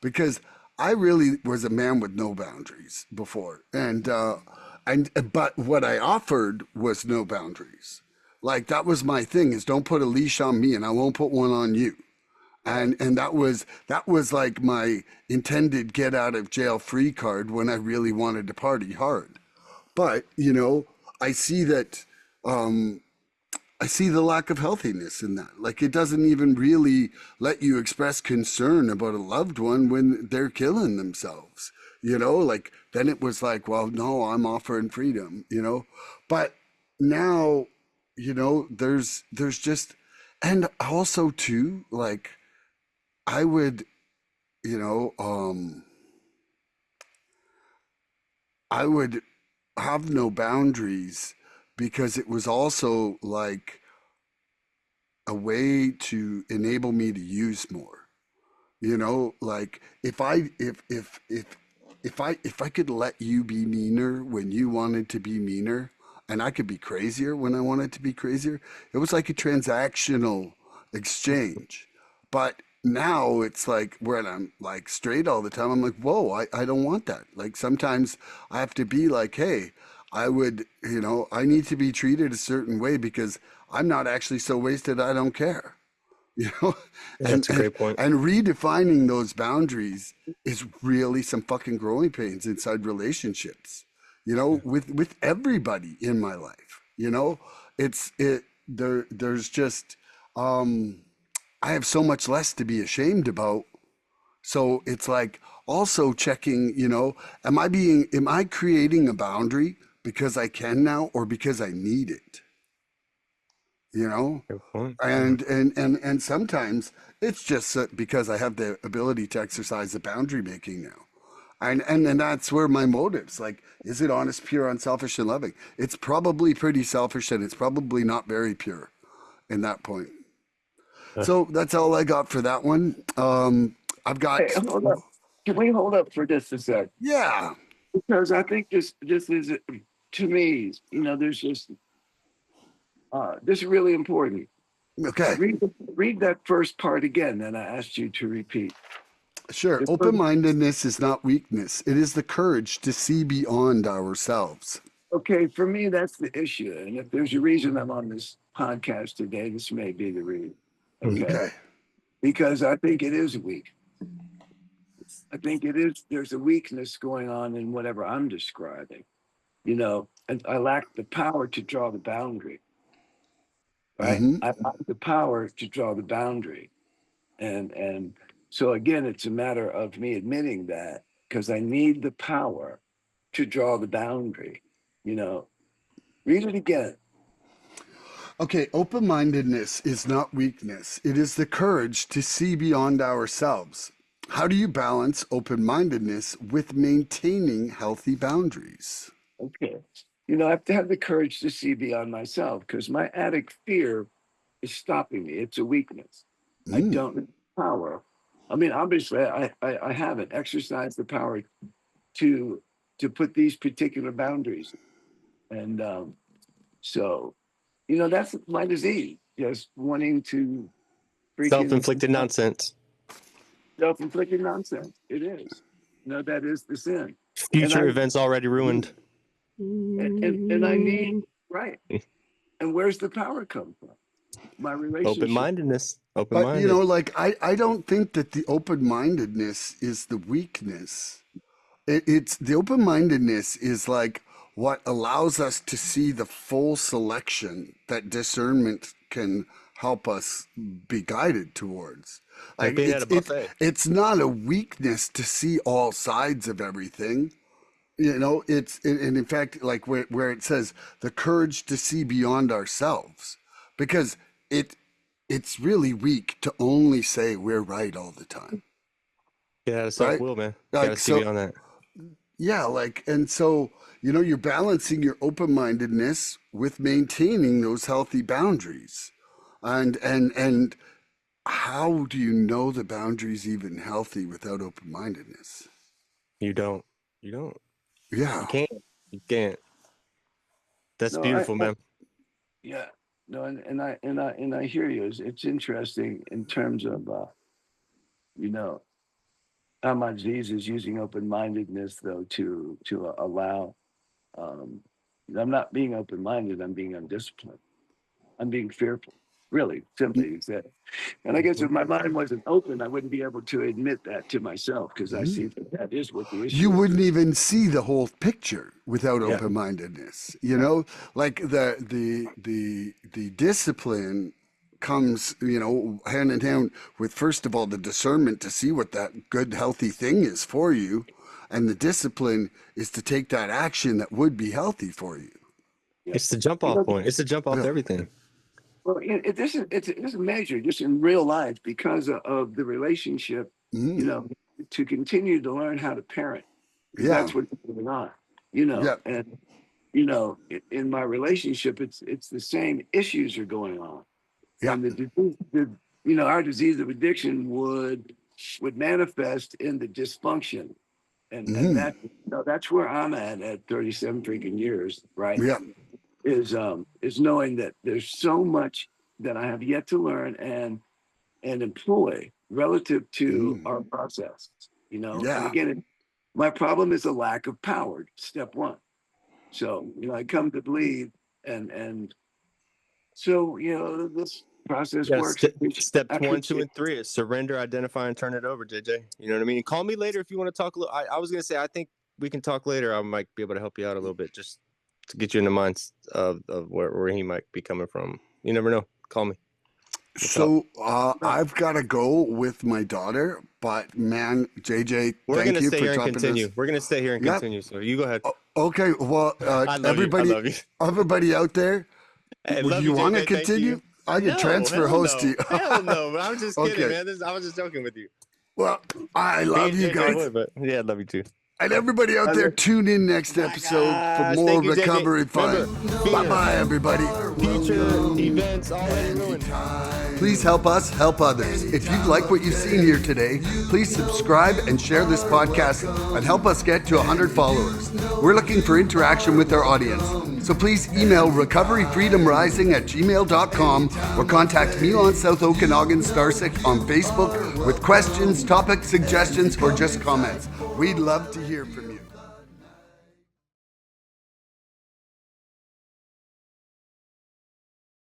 because I really was a man with no boundaries before, and but what I offered was no boundaries. Like, that was my thing: is don't put a leash on me, and I won't put one on you. And that was like my intended get out of jail free card when I really wanted to party hard. But I see that I see the lack of healthiness in that. Like, it doesn't even really let you express concern about a loved one when they're killing themselves. Like, then it was like, well, no, I'm offering freedom. But now, there's just, and also too, like, I would, you know, I would have no boundaries because it was also like a way to enable me to use more. Like, if I could let you be meaner when you wanted to be meaner, and I could be crazier when I wanted to be crazier, it was like a transactional exchange. But now it's like, when I'm like straight all the time, I'm like, whoa, I don't want that. Like, sometimes I have to be like, hey, I need to be treated a certain way because I'm not actually so wasted I don't care. you know Yeah, and that's a and great point. and redefining those boundaries is really some fucking growing pains inside relationships, Yeah. with everybody in my life. There's just, um I have so much less to be ashamed about. So it's like, also checking, am I creating a boundary because I can now, or because I need it? you know Good point. Yeah. and sometimes it's just because I have the ability to exercise the boundary making now. And that's where my motives, like, is it honest, pure, unselfish, and loving? It's probably pretty selfish, and it's probably not very pure in that point. Yeah. So that's all I got for that one. I've Hey, got, hold up. Can we hold up for just a sec? yeah. Because I think this is, to me, there's just this is really important. Okay. Read that first part again, and I asked you to repeat. Sure. The first- Open-mindedness is not weakness. It is the courage to see beyond ourselves. Okay, for me, that's the issue. And if there's a reason I'm on this podcast today, this may be the reason. Mhm. Okay. Okay. Because I think it is weak. I think it is, there's a weakness going on in whatever I'm describing, and I lack the power to draw the boundary, right? Mm-hmm. I lack the power to draw the boundary. And So again, it's a matter of me admitting that, because I need the power to draw the boundary. Read it again. Okay, open mindedness is not weakness, it is the courage to see beyond ourselves. How do you balance open mindedness with maintaining healthy boundaries? Okay. I have to have the courage to see beyond myself, because my addict fear is stopping me. It's a weakness. I Mm. don't have power. I mean, obviously, I haven't exercised the power to put these particular boundaries. And so, that's my disease, just wanting to freaking Self-inflicted nonsense. self-inflicted nonsense. It is. That is the sin. And Future I events already ruined. and I need right. And where's the power come from? My relationship. Open-mindedness. But, Open-minded. like, I don't think that the open mindedness is the weakness. It's the open mindedness is like what allows us to see the full selection that discernment can help us be guided towards. Like being at a buffet. It's not a weakness to see all sides of everything. And in fact, like where it says the courage to see beyond ourselves, because it's really weak to only say we're right all the time. Get out of self-will, man. Like, Gotta see beyond that. Yeah, and so, you're balancing your open-mindedness with maintaining those healthy boundaries. And how do you know the boundaries even healthy without open-mindedness? You don't. You Yeah. can't. That's No, beautiful, man. yeah. No, and I hear you. It's interesting in terms of how my disease is using open-mindedness though to allow. Um, I'm not being open-minded. I'm being undisciplined. I'm being fearful. Really, simply said. And I guess if my mind wasn't open, I wouldn't be able to admit that to myself, because I see that is what the issue You is. wouldn't even see the whole picture without Yeah. open-mindedness. Like the discipline comes, hand in hand with, first of all, the discernment to see what that good, healthy thing is for you. And the discipline is to take that action that would be healthy for you. Yeah. It's the jump-off point. It's the jump-off to everything. Well, it's a measure just in real life because of the relationship, to continue to learn how to parent, because Yeah. that's what's going on, Yeah. and in my relationship, it's the same issues are going on, Yeah. and our disease of addiction would manifest in the dysfunction, and that that's where I'm at 37 freaking years, right? Yeah. Is knowing that there's so much that I have yet to learn and employ relative to our process, Yeah. and again, my problem is a lack of power, step one. So, I come to believe and so, this process Yeah, works. steps 1, 2, and 3 is surrender, identify, and turn it over, JJ. You know what I mean? Call me later if you want to talk a little. I was going to say, I think we can talk later. I might be able to help you out a little bit just to get you in the minds of where he might be coming from. You never know. Call me. So I've got to go with my daughter, but man, JJ, We're thank gonna you stay for here and dropping continue. this. We're gonna stay here and Yep. continue. So you go ahead. Okay, well, I love everybody, you. I love you. everybody out there, Hey, would love you want to JJ. Thank continue? you. I can No, transfer hell host no. to you. Hell no. I was just kidding, Okay. man. I was just joking with you. Well, I Me love and you JJ guys. would, but yeah, I love you too. And everybody out there, tune in next episode for gosh, more thank you, JJ. recovery fun. Remember, Bye-bye, everybody. Future events already ruined. Please help us help others. If you'd like what you've seen here today, please subscribe and share this podcast and help us get to 100 followers. We're looking for interaction with our audience. So please email recoveryfreedomrising@gmail.com or contact Milan Starcic on Facebook with questions, topic suggestions, or just comments. We'd love to hear from you.